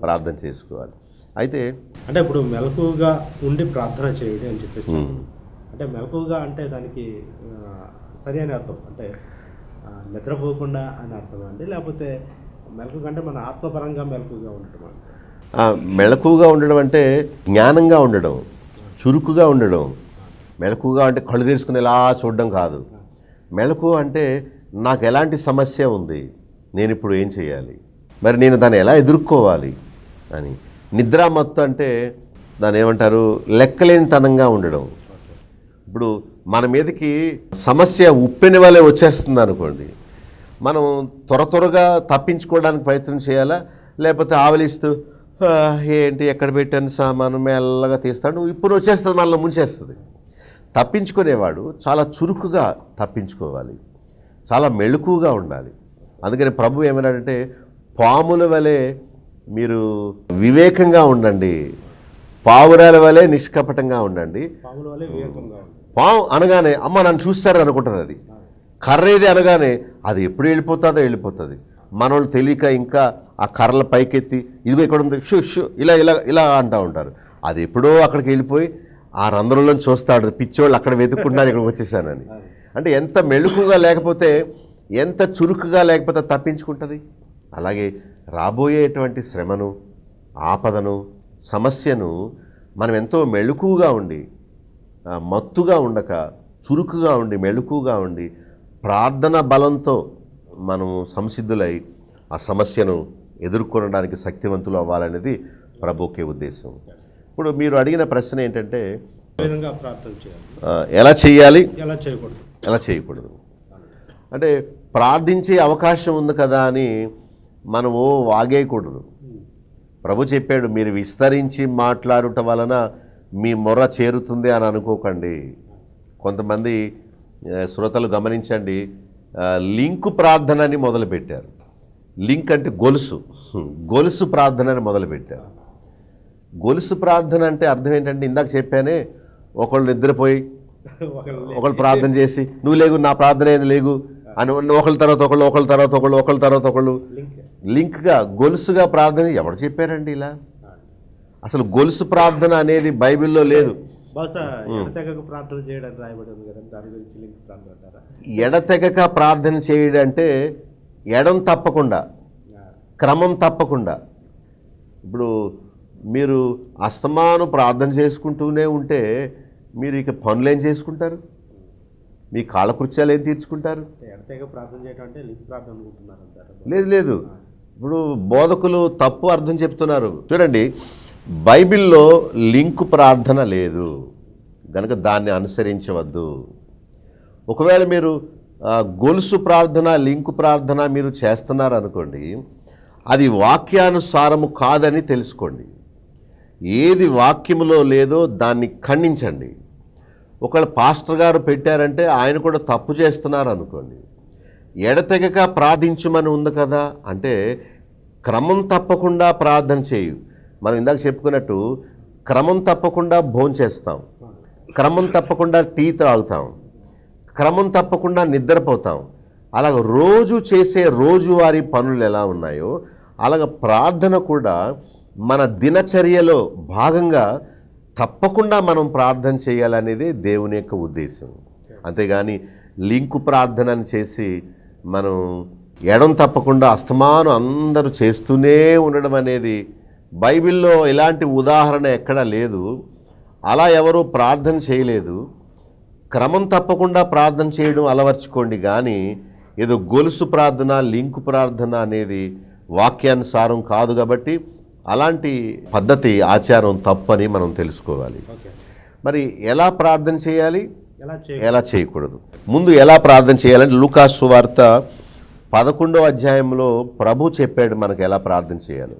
ప్రార్థన చేసుకోవాలి. అయితే అంటే ఇప్పుడు మెలకుగా ఉండి ప్రార్థన చేయండి అని చెప్పేసి, అంటే మెలకుగా అంటే దానికి సరి అని అర్థం అంటే నిద్రపోకుండా అని అర్థం అండి, లేకపోతే మెలకుగా అంటే మన ఆత్మపరంగా మెలకుగా ఉండటం అంటే? మెలకుగా ఉండడం అంటే జ్ఞానంగా ఉండడం, చురుకుగా ఉండడం. మెలకుగా అంటే కళ్ళు తెరుచుకుని ఎలా చూడడం కాదు. మెలకు అంటే నాకు ఎలాంటి సమస్య ఉంది, నేను ఇప్పుడు ఏం చేయాలి, మరి నేను దాన్ని ఎలా ఎదుర్కోవాలి అని. నిద్రామత్తు అంటే దాన్ని ఏమంటారు, లెక్కలేనితనంగా ఉండడం. ఇప్పుడు మన మీదకి సమస్య ఉప్పెన వలె వచ్చేస్తుంది అనుకోండి, మనం త్వరగా తప్పించుకోవడానికి ప్రయత్నం చేయాలా, లేకపోతే ఆవలిస్తూ ఏంటి ఎక్కడ పెట్టాను సామాను మెల్లగా తీస్తాడు, ఇప్పుడు వచ్చేస్తుంది, మనల్ని ముంచేస్తుంది. తప్పించుకునేవాడు చాలా చురుకుగా తప్పించుకోవాలి, చాలా మెళుకుగా ఉండాలి. అందుకని ప్రభు ఏమన్నాడంటే పాముల వలె మీరు వివేకంగా ఉండండి, పావురాల వలె నిష్కపటంగా ఉండండి. పాము అనగానే అమ్మ నన్ను చూస్తారు అనుకుంటుంది, అది కర్రేది అనగానే అది ఎప్పుడు వెళ్ళిపోతుందో వెళ్ళిపోతుంది. మనోళ్ళు తెలియక ఇంకా ఆ కర్రల పైకెత్తి ఇదిగో ఇక్కడ ఉంది షూ షూ ఇలా ఇలా ఇలా అంటూ ఉంటారు. అది ఎప్పుడో అక్కడికి వెళ్ళిపోయి ఆ రంధ్రంలో చూస్తాడు, పిచ్చోళ్ళు అక్కడ వెతుక్కుంటున్నారు ఇక్కడికి వచ్చేసానని. అంటే ఎంత మెళుకుగా లేకపోతే, ఎంత చురుకుగా లేకపోతే తప్పించుకుంటుంది. అలాగే రాబోయేటువంటి శ్రమను, ఆపదను, సమస్యను మనం ఎంతో మెళుకుగా ఉండి, మత్తుగా ఉండక చురుకుగా ఉండి, మెళుకుగా ఉండి ప్రార్థన బలంతో మనం సంసిద్ధులై ఆ సమస్యను ఎదుర్కొనడానికి శక్తివంతులు అవ్వాలనేది ప్రభుకే ఉద్దేశం. ఇప్పుడు మీరు అడిగిన ప్రశ్న ఏంటంటే ప్రార్థన చేయాలి, ఎలా చేయాలి, ఎలా చేయకూడదు. అంటే ప్రార్థించే అవకాశం ఉంది కదా అని మనము వాగేయకూడదు. ప్రభు చెప్పాడు, మీరు విస్తరించి మాట్లాడుట వలన మీ మొర చేరుతుంది అని అనుకోకండి. కొంతమంది శ్రోతలు గమనించండి, లింకు ప్రార్థన అని మొదలుపెట్టారు. లింక్ అంటే గొలుసు ప్రార్థన అని మొదలుపెట్టారు. గొలుసు ప్రార్థన అంటే అర్థం ఏంటంటే, ఇందాక చెప్పానే, ఒకళ్ళు నిద్రపోయి ఒకళ్ళు ప్రార్థన చేసి నువ్వు లేగు నా ప్రార్థన ఏది లేగు అని ఒకళ్ళ తర్వాత ఒకళ్ళు, ఒకళ్ళ తర్వాత ఒకళ్ళు, ఒకళ్ళ తర్వాత ఒకళ్ళు లింక్గా గొలుసుగా ప్రార్థన ఎవరు చెప్పారండి ఇలా? అసలు గొలుసు ప్రార్థన అనేది బైబిల్లో లేదు. ఎడతెగక ప్రార్థన చేయడం అంటే ఎడం తప్పకుండా, క్రమం తప్పకుండా. ఇప్పుడు మీరు అస్తమాను ప్రార్థన చేసుకుంటూనే ఉంటే మీరు ఇక పనులు ఏం చేసుకుంటారు? మీ కాలకృత్యాలు ఏం తీర్చుకుంటారు? లేదు. ఇప్పుడు బోధకులు తప్పు అర్థం చెప్తున్నారు. చూడండి, బైబిల్లో లింకు ప్రార్థన లేదు కనుక దాన్ని అనుసరించవద్దు. ఒకవేళ మీరు గొలుసు ప్రార్థన, లింకు ప్రార్థన మీరు చేస్తున్నారు అనుకోండి, అది వాక్యానుసారము కాదని తెలుసుకోండి. ఏది వాక్యములో లేదో దాన్ని ఖండించండి. ఒకవేళ పాస్టర్ గారు పెట్టారంటే ఆయన కూడా తప్పు చేస్తున్నారు అనుకోండి. ఎడతెగక ప్రార్థించమని ఉంది కదా అంటే క్రమం తప్పకుండా ప్రార్థన చేయు. మనం ఇందాక చెప్పుకున్నట్టు క్రమం తప్పకుండా భోంచేస్తాం, క్రమం తప్పకుండా టీ తాగుతాం, క్రమం తప్పకుండా నిద్రపోతాం. అలాగ రోజు చేసే రోజువారీ పనులు ఎలా ఉన్నాయో అలాగ ప్రార్థన కూడా మన దినచర్యలో భాగంగా తప్పకుండా మనం ప్రార్థన చేయాలనేది దేవుని యొక్క ఉద్దేశం. అంతేగాని లింకు ప్రార్థనని చేసి మనం ఎడం తప్పకుండా అస్తమానం అందరూ చేస్తూనే ఉండడం అనేది బైబిల్లో ఎలాంటి ఉదాహరణ ఎక్కడా లేదు. అలా ఎవరూ ప్రార్థన చేయలేదు. క్రమం తప్పకుండా ప్రార్థన చేయడం అలవర్చుకోండి, కానీ ఏదో గొలుసు ప్రార్థన, లింకు ప్రార్థన అనేది వాక్యానుసారం కాదు. కాబట్టి అలాంటి పద్ధతి, ఆచారం తప్పని మనం తెలుసుకోవాలి. మరి ఎలా ప్రార్థన చేయాలి, ఎలా చేయకూడదు? ముందు ఎలా ప్రార్థన చేయాలంటే లూకా సువార్త 11వ అధ్యాయంలో ప్రభు చెప్పాడు మనకు ఎలా ప్రార్థన చేయాలి.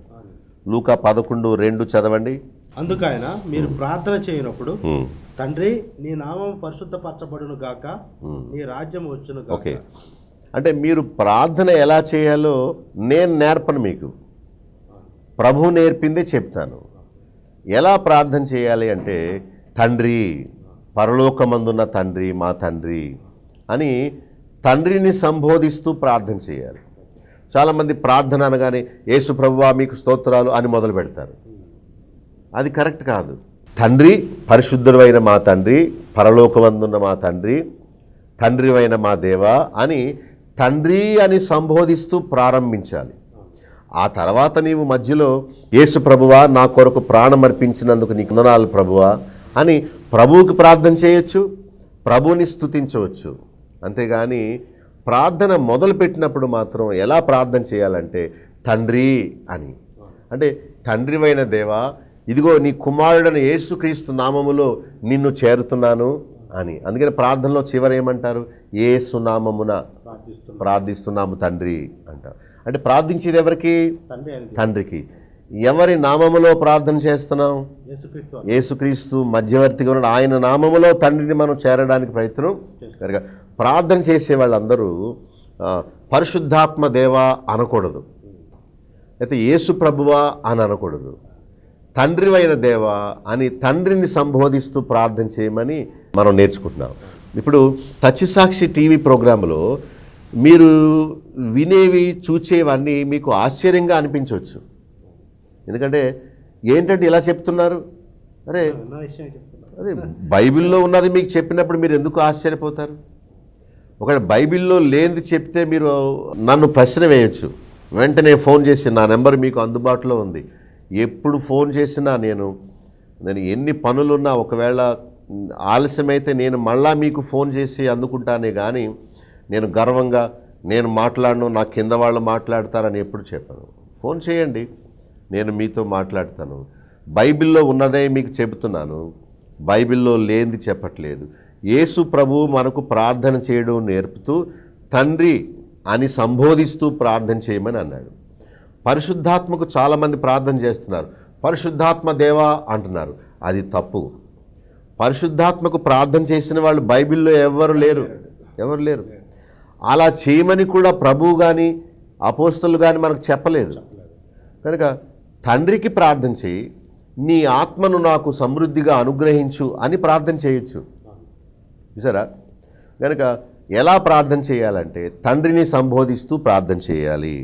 లూకా 11:2 చదవండి. అందుకైన మీరు ప్రార్థన చేయనప్పుడు, తండ్రి నీ నామం పరిశుద్ధపరచబడును గాక, నీ రాజ్యం వచ్చును గాక. ఓకే, అంటే మీరు ప్రార్థన ఎలా చేయాలో నేను నేర్పను, మీకు ప్రభు నేర్పిందే చెప్తాను. ఎలా ప్రార్థన చేయాలి అంటే, తండ్రి, పరలోకమందున్న తండ్రి, మా తండ్రి అని తండ్రిని సంబోధిస్తూ ప్రార్థన చేయాలి. చాలామంది ప్రార్థన అనగానే యేసు ప్రభువా మీకు స్తోత్రాలు అని మొదలు పెడతారు. అది కరెక్ట్ కాదు. తండ్రి, పరిశుద్ధుడైన మా తండ్రి, పరలోకమందున్న మా తండ్రి, తండ్రివైన మా దేవా అని తండ్రి అని సంబోధిస్తూ ప్రారంభించాలి. ఆ తర్వాత నీవు మధ్యలో యేసు ప్రభువా నా కొరకు ప్రాణం అర్పించినందుకు నీకు వందనాలు ప్రభువా అని ప్రభువుకి ప్రార్థన చేయొచ్చు, ప్రభువుని స్తుతించవచ్చు. అంతేగాని ప్రార్థన మొదలుపెట్టినప్పుడు మాత్రం ఎలా ప్రార్థన చేయాలంటే తండ్రి అని, అంటే తండ్రివైన దేవా ఇదిగో నీ కుమారుడైన యేసుక్రీస్తు నామములో నిన్ను చేరుతున్నాను అని. అందుకని ప్రార్థనలో చివరి ఏమంటారు? యేసు నామమున ప్రార్థిస్తున్నాము తండ్రి అంటారు. అంటే ప్రార్థించేది ఎవరికి? తండ్రికి. ఎవరి నామములో ప్రార్థన చేస్తున్నాం? యేసుక్రీస్తు మధ్యవర్తిగా ఉన్న ఆయన నామములో తండ్రిని మనం చేరడానికి ప్రయత్నం కనుక ప్రార్థన చేసే వాళ్ళందరూ పరిశుద్ధాత్మ దేవా అనకూడదు, అయితే యేసు ప్రభువా అని అనకూడదు. తండ్రివైన దేవా అని తండ్రిని సంబోధిస్తూ ప్రార్థన చేయమని మనం నేర్చుకుంటున్నాం. ఇప్పుడు సత్యసాక్షి టీవీ ప్రోగ్రాంలో మీరు వినేవి చూచేవన్నీ మీకు ఆశ్చర్యంగా అనిపించవచ్చు. ఎందుకంటే ఏంటంటే ఇలా చెప్తున్నారు, అరే నా విషయం చెప్తున్నా. అదే బైబిల్లో ఉన్నది మీకు చెప్పినప్పుడు మీరు ఎందుకు ఆశ్చర్యపోతారు? ఒకవేళ బైబిల్లో లేనిది చెప్తే మీరు నన్ను ప్రశ్న వేయచ్చు. వెంటనే ఫోన్ చేసి, నా నెంబర్ మీకు అందుబాటులో ఉంది, ఎప్పుడు ఫోన్ చేసినా నేను ఎన్ని పనులున్నా ఒకవేళ ఆలస్యమైతే నేను మళ్ళా మీకు ఫోన్ చేసి అందుకుంటానే కానీ నేను గర్వంగా నేను మాట్లాడను, నా కింద వాళ్ళు మాట్లాడతారని ఎప్పుడు చెప్పాను. ఫోన్ చేయండి, నేను మీతో మాట్లాడతాను. బైబిల్లో ఉన్నదే మీకు చెబుతున్నాను, బైబిల్లో లేనిది చెప్పట్లేదు. యేసు ప్రభువు మనకు ప్రార్థన చేయడం నేర్పుతూ తండ్రి అని సంబోధిస్తూ ప్రార్థన చేయమని అన్నాడు. పరిశుద్ధాత్మకు చాలామంది ప్రార్థన చేస్తున్నారు, పరిశుద్ధాత్మ దేవా అంటున్నారు. అది తప్పు. పరిశుద్ధాత్మకు ప్రార్థన చేసిన వాళ్ళు బైబిల్లో ఎవరు లేరు. అలా చేయమని కూడా ప్రభువు కానీ అపోస్తలు కానీ మనకు చెప్పలేదు. కనుక తండ్రికి ప్రార్థన చేయి, నీ ఆత్మను నాకు సమృద్ధిగా అనుగ్రహించు అని ప్రార్థన చేయొచ్చు. చూసారా? కనుక ఎలా ప్రార్థన చేయాలంటే తండ్రిని సంబోధిస్తూ ప్రార్థన చేయాలి.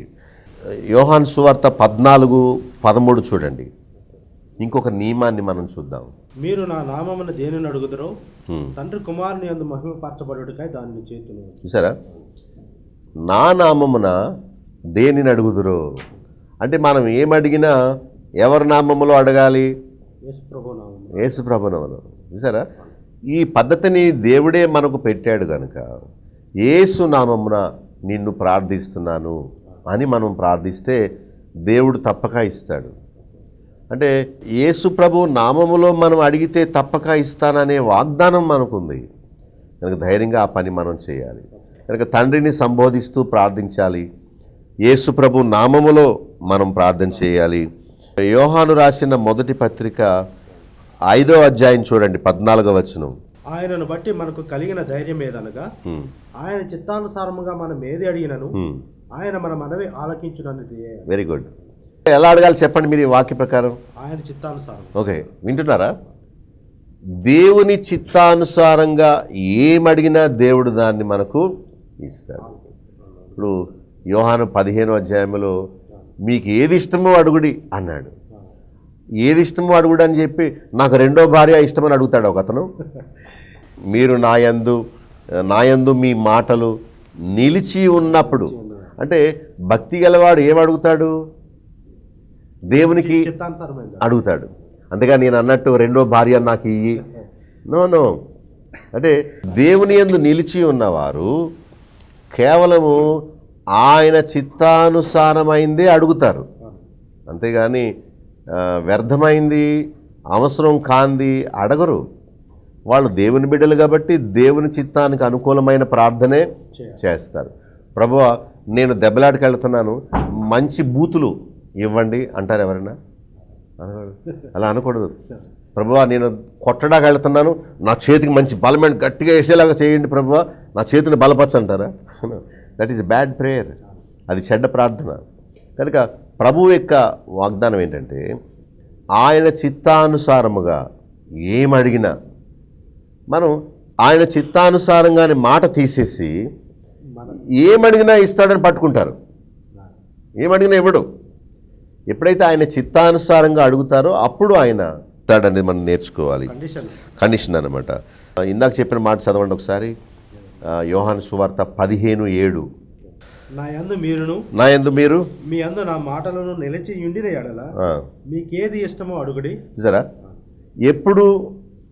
యోహాను సువార్త 14:13 చూడండి. ఇంకొక నియమాన్ని మనం చూద్దాం. మీరు నా నామమున దేనిని అడుగుదరో తండ్రి కుమారుని యందు మహిమపరచబడుటకై దానిని చేతును. చూసారా? నా నామమున దేనిని అడుగుదురో అంటే మనం ఏమడిగినా ఎవరి నామములో అడగాలి? యేసు ప్రభు నామములో. చూసారా? ఈ పద్ధతిని దేవుడే మనకు పెట్టాడు కనుక యేసు నామమున నిన్ను ప్రార్థిస్తున్నాను అని మనం ప్రార్థిస్తే దేవుడు తప్పక ఇస్తాడు. అంటే యేసు ప్రభు నామములో మనం అడిగితే తప్పక ఇస్తాననే వాగ్దానం మనకుంది కనుక ధైర్యంగా ఆ పని మనం చేయాలి. కనుక తండ్రిని సంబోధిస్తూ ప్రార్థించాలి, యేసు ప్రభు నామములో మనం ప్రార్థన చేయాలి. యోహాను రాసిన మొదటి పత్రిక 5వ అధ్యాయం చూడండి, 14వ వచనం. ఆయనను బట్టి మనకు కలిగిన ధైర్యం ఏదనగా ఆయన చిత్తానుసారముగా మనం ఏది అడిగినను ఆయన మన మనవి ఆలకించునన్నది. Very good. ఎలా అడగాలి చెప్పండి మీరు ఈ వాక్య ప్రకారం? ఆయన చిత్తానుసారం. ఓకే, వింటున్నారా? దేవుని చిత్తానుసారంగా ఏమడిగినా దేవుడు దాన్ని మనకు ఇస్తాడు. ఇప్పుడు యోహాను 15వ అధ్యాయంలో మీకు ఏది ఇష్టమో అడుగుడి అన్నాడు. ఏది ఇష్టమో అడుగుడు అని చెప్పి నాకు రెండో భార్య ఇష్టమని అడుగుతాడు ఒక అతను. మీరు నాయందు మీ మాటలు నిలిచి ఉన్నప్పుడు అంటే భక్తి గలవాడు ఏమడుగుతాడు? దేవునికి అడుగుతాడు. అంతేగా నేను అన్నట్టు రెండో భార్య నాకు ఇయ్యి, నో. అంటే దేవుని యందు నిలిచి ఉన్నవారు కేవలము ఆయన చిత్తానుసారమైందే అడుగుతారు, అంతేగాని వ్యర్థమైంది అవసరం కాంది అడగరు. వాళ్ళు దేవుని బిడ్డలు కాబట్టి దేవుని చిత్తానికి అనుకూలమైన ప్రార్థనే చేస్తారు. ప్రభువా నేను దెబ్బలాటకి వెళ్తున్నాను, మంచి బూతులు ఇవ్వండి అంటారు ఎవరైనా? అలా అనకూడదు. ప్రభువా నేను కొట్టడానికి వెళ్తున్నాను, నా చేతికి మంచి బలమైన గట్టిగా వేసేలాగా చేయండి ప్రభువా, నా చేతిని బలపరచంటారా? దట్ ఈస్ బ్యాడ్ ప్రేయర్, అది చెడ్డ ప్రార్థన. కనుక ప్రభువు యొక్క వాగ్దానం ఏంటంటే ఆయన చిత్తానుసారముగా ఏమడిగినా మనం ఆయన చిత్తానుసారంగానే మాట తీసేసి ఏమడిగినా ఇస్తాడని పట్టుకుంటారు. ఏమడిగినా ఇవ్వడు. ఎప్పుడైతే ఆయన చిత్తానుసారంగా అడుగుతారో అప్పుడు ఆయన ఇస్తాడనేది మనం నేర్చుకోవాలి. కండిషన్ అన్నమాట. ఇందాక చెప్పిన మాట చదవండి ఒకసారి. యోహాను సువార్త 15:7. నా యందు మీరు మీ యందు నా మాటలను నిలిచి ఉండిన యెడల మీకేది ఇష్టమో అడుగుడి. సరే, ఎప్పుడు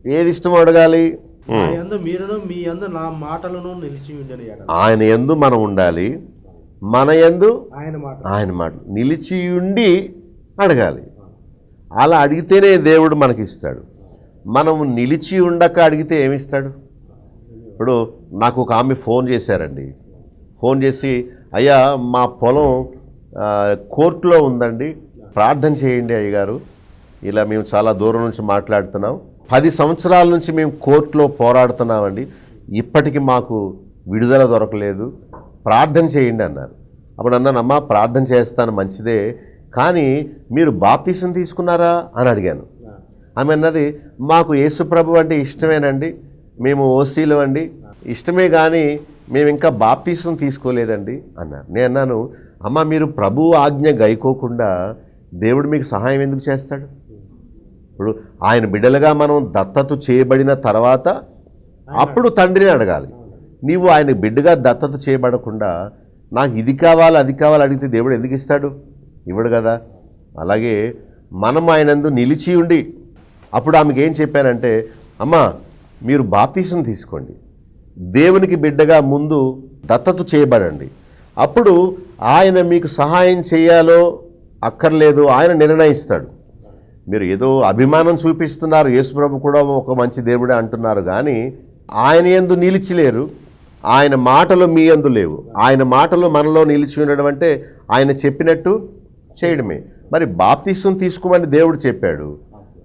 ఏది ఇష్టమో అడగాలి? నా యందు మీరును మీ యందు నా మాటలను నిలిచి ఉండిన యెడల. ఆయన యందు మనం ఉండాలి, మన యందు ఆయన మాట నిలిచి ఉండి అడగాలి. అలా అడిగితేనే దేవుడు మనకి ఇస్తాడు. మనం నిలిచి ఉండక అడిగితే ఏమిస్తాడు? ఇప్పుడు నాకు ఒక ఆమె ఫోన్ చేశారండి. ఫోన్ చేసి, అయ్యా మా పొలం కోర్టులో ఉందండి, ప్రార్థన చేయండి అయ్యగారు, ఇలా మేము చాలా దూరం నుంచి మాట్లాడుతున్నాం, 10 సంవత్సరాల నుంచి మేము కోర్టులో పోరాడుతున్నామండి, ఇప్పటికీ మాకు విడుదల దొరకలేదు, ప్రార్థన చేయండి అన్నారు. అప్పుడు అన్నాను, అమ్మా ప్రార్థన చేస్తాను మంచిదే, కానీ మీరు బాప్తీసం తీసుకున్నారా అని అడిగాను. ఆమె అన్నది, మాకు యేసుప్రభు అంటే ఇష్టమేనండి, మేము ఓసీలు అండి, ఇష్టమే కానీ మేము ఇంకా బాప్తీసం తీసుకోలేదండి అన్నారు. నేను అన్నాను, అమ్మ మీరు ప్రభు ఆజ్ఞ గైకోకుండా దేవుడు మీకు సహాయం ఎందుకు చేస్తాడు? ఇప్పుడు ఆయన బిడ్డలుగా మనం దత్తత చేయబడిన తర్వాత అప్పుడు తండ్రిని అడగాలి. నీవు ఆయన బిడ్డగా దత్తత చేయబడకుండా నాకు ఇది కావాలి అది కావాలి అడిగితే దేవుడు ఎందుకు ఇస్తాడు? ఇవ్వడు కదా. అలాగే మనం ఆయనందు నిలిచి ఉండి, అప్పుడు ఆమెకి ఏం చెప్పానంటే, అమ్మ మీరు బాప్తీసం తీసుకోండి, దేవునికి బిడ్డగా ముందు దత్తత చేయబడండి, అప్పుడు ఆయన మీకు సహాయం చేయాలో అక్కర్లేదు ఆయన నిర్ణయిస్తాడు. మీరు ఏదో అభిమానం చూపిస్తున్నారు, యేసుప్రభు కూడా ఒక మంచి దేవుడే అంటున్నారు, కానీ ఆయన యందు నిలిచిలేరు, ఆయన మాటలు మీ యందు లేవు. ఆయన మాటలు మనలో నిలిచి ఉండడం అంటే ఆయన చెప్పినట్టు చేయడమే. మరి బాప్తీసం తీసుకోమని దేవుడు చెప్పాడు,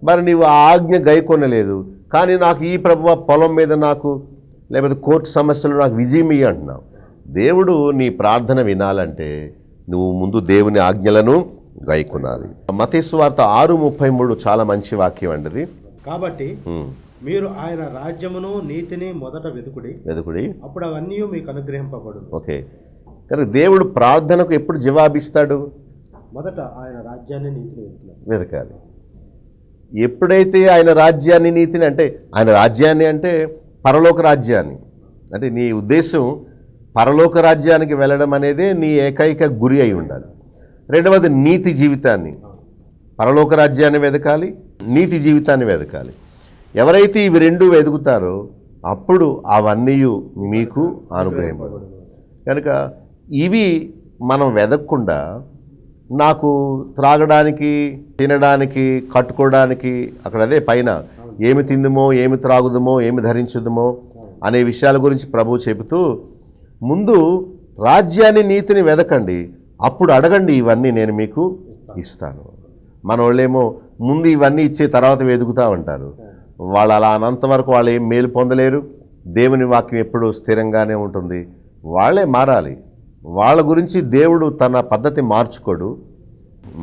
మరి నీవు ఆ ఆజ్ఞ గైకొనలేదు, కానీ నాకు ఈ ప్రభువ పొలం మీద నాకు లేకపోతే కోర్టు సమస్యలు నాకు విజయం ఇయ్యి అంటున్నావు. దేవుడు నీ ప్రార్థన వినాలంటే నువ్వు ముందు దేవుని ఆజ్ఞలను గైకొనాలి. మత్తయి సువార్త 6:33 చాలా మంచి వాక్యం అండి అది. కాబట్టి మీరు ఆయన రాజ్యమును నీతిని మొదట వెతుకుడి అప్పుడు అవన్నీ మీకు అనుగ్రహింపబడు. ఓకే, కానీ దేవుడు ప్రార్థనకు ఎప్పుడు జవాబిస్తాడు? మొదట ఆయన రాజ్యాన్ని నీతిని వెతకాలి. ఎప్పుడైతే ఆయన రాజ్యాన్ని నీతిని అంటే, ఆయన రాజ్యాన్ని అంటే పరలోక రాజ్యాన్ని, అంటే నీ ఉద్దేశం పరలోక రాజ్యానికి వెళ్ళడం అనేదే నీ ఏకైక గురి అయి ఉండాలి. రెండవది నీతి జీవితాన్ని, పరలోక రాజ్యాన్ని వెతకాలి, నీతి జీవితాన్ని వెతకాలి. ఎవరైతే ఇవి రెండు వెతుకుతారో అప్పుడు అవన్నీ మీకు అనుగ్రహింపబడు. కనుక ఇవి మనం వెతకకుండా నాకు త్రాగడానికి, తినడానికి, కట్టుకోవడానికి, అక్కడ అదే పైన ఏమి తిందుమో, ఏమి త్రాగుదమో, ఏమి ధరించుదమో అనే విషయాల గురించి ప్రభువు చెబుతూ, ముందు రాజ్యాన్ని నీతిని వెతకండి, అప్పుడు అడగండి, ఇవన్నీ నేను మీకు ఇస్తాను. మన వాళ్ళేమో ముందు ఇవన్నీ ఇచ్చే తర్వాత వెతుకుతూ ఉంటారు. వాళ్ళు అలా అనంతవరకు వాళ్ళు ఏం మేలు పొందలేరు. దేవుని వాక్యం ఎప్పుడు స్థిరంగానే ఉంటుంది. వాళ్ళే మారాలి. వాళ్ళ గురించి దేవుడు తన పద్ధతి మార్చుకోడు.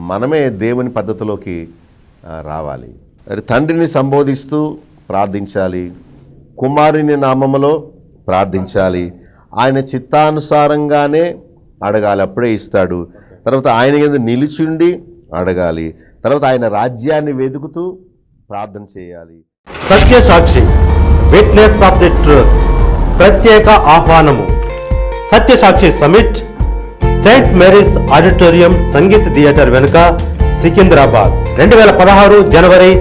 మనమే దేవుని పద్ధతిలోకి రావాలి. తండ్రిని సంబోధిస్తూ ప్రార్థించాలి, కుమారుని నామములో ప్రార్థించాలి, ఆయన చిత్తానుసారంగానే అడగాలి, అప్పుడే ఇస్తాడు. తర్వాత ఆయన యందు నిలిచిండి అడగాలి. తర్వాత ఆయన రాజ్యాన్ని వెతుకుతూ ప్రార్థన చేయాలి. Satya Sakshi, witness of the truth ప్రత్యేక ఆహ్వానము. Satya Sakshi summit saint Mary's auditorium Sangeet theatre వెనుక, సికింద్రాబాద్. 2016 జనవరి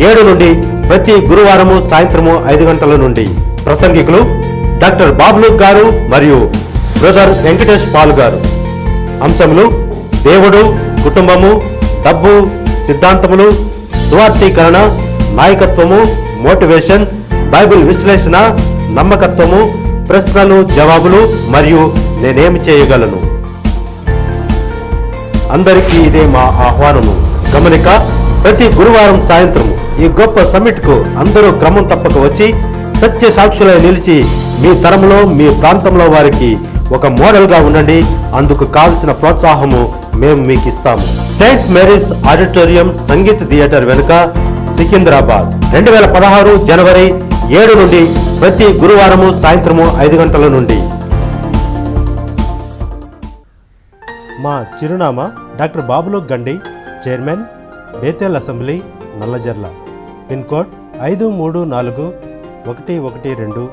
7 నుండి ప్రతి గురువారము సాయంత్రము 5 గంటల నుండి. ప్రసంగికులు డాక్టర్ బాబ్లు గారు మరియు బ్రదర్ వెంకటేష్ పాల్ గారు. అంశములు: దేవుడు, కుటుంబము, డబ్బు, సిద్ధాంతములు, సువార్థీకరణ, నాయకత్వము, మోటివేషన్, బైబిల్ విశ్లేషణ, నమ్మకత్వము, ప్రశ్నలు జవాబులు మరియు నేనేమి చేయగలను. అందరికీ ఇదే మా ఆహ్వానము. గమనిక: ప్రతి గురువారం సాయంత్రం ఈ గొప్ప సమ్మిట్ కు అందరూ క్రమం తప్పక వచ్చి సత్య సాక్షులై నిలిచి మీ తరంలో, మీ ప్రాంతంలో వారికి ఒక మోడల్ గా ఉండండి. అందుకు కావలసిన ప్రోత్సాహము మేము మీకు ఇస్తాము. Saint Mary's auditorium Sangeet theatre వెనుక, సికింద్రాబాద్. 2016 జనవరి 7 నుండి ప్రతి గురువారము సాయంత్రము 5 గంటల నుండి. మా చిరునామా డాక్టర్ బాబులు గండి, chairman, Bethel assembly, Nallajerla. Pin code 534112,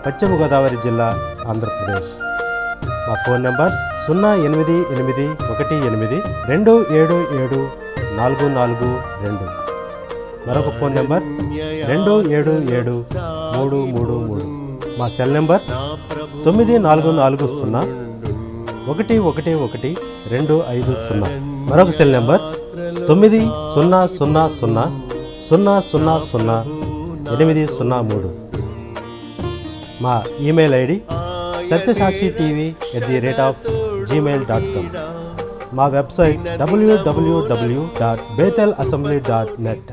పశ్చిమ గోదావరి జిల్లా, ఆంధ్రప్రదేశ్. మా ఫోన్ నంబర్స్ 08818277442. మరొక ఫోన్ నెంబర్ 277333. మా సెల్ నెంబర్ 9440111250. మరొక సెల్ నెంబర్ 9000000803. మా ఈమెయిల్ ఐడి satysakshiTV@gmail.com. మా వెబ్సైట్ www.bethelassembly.net.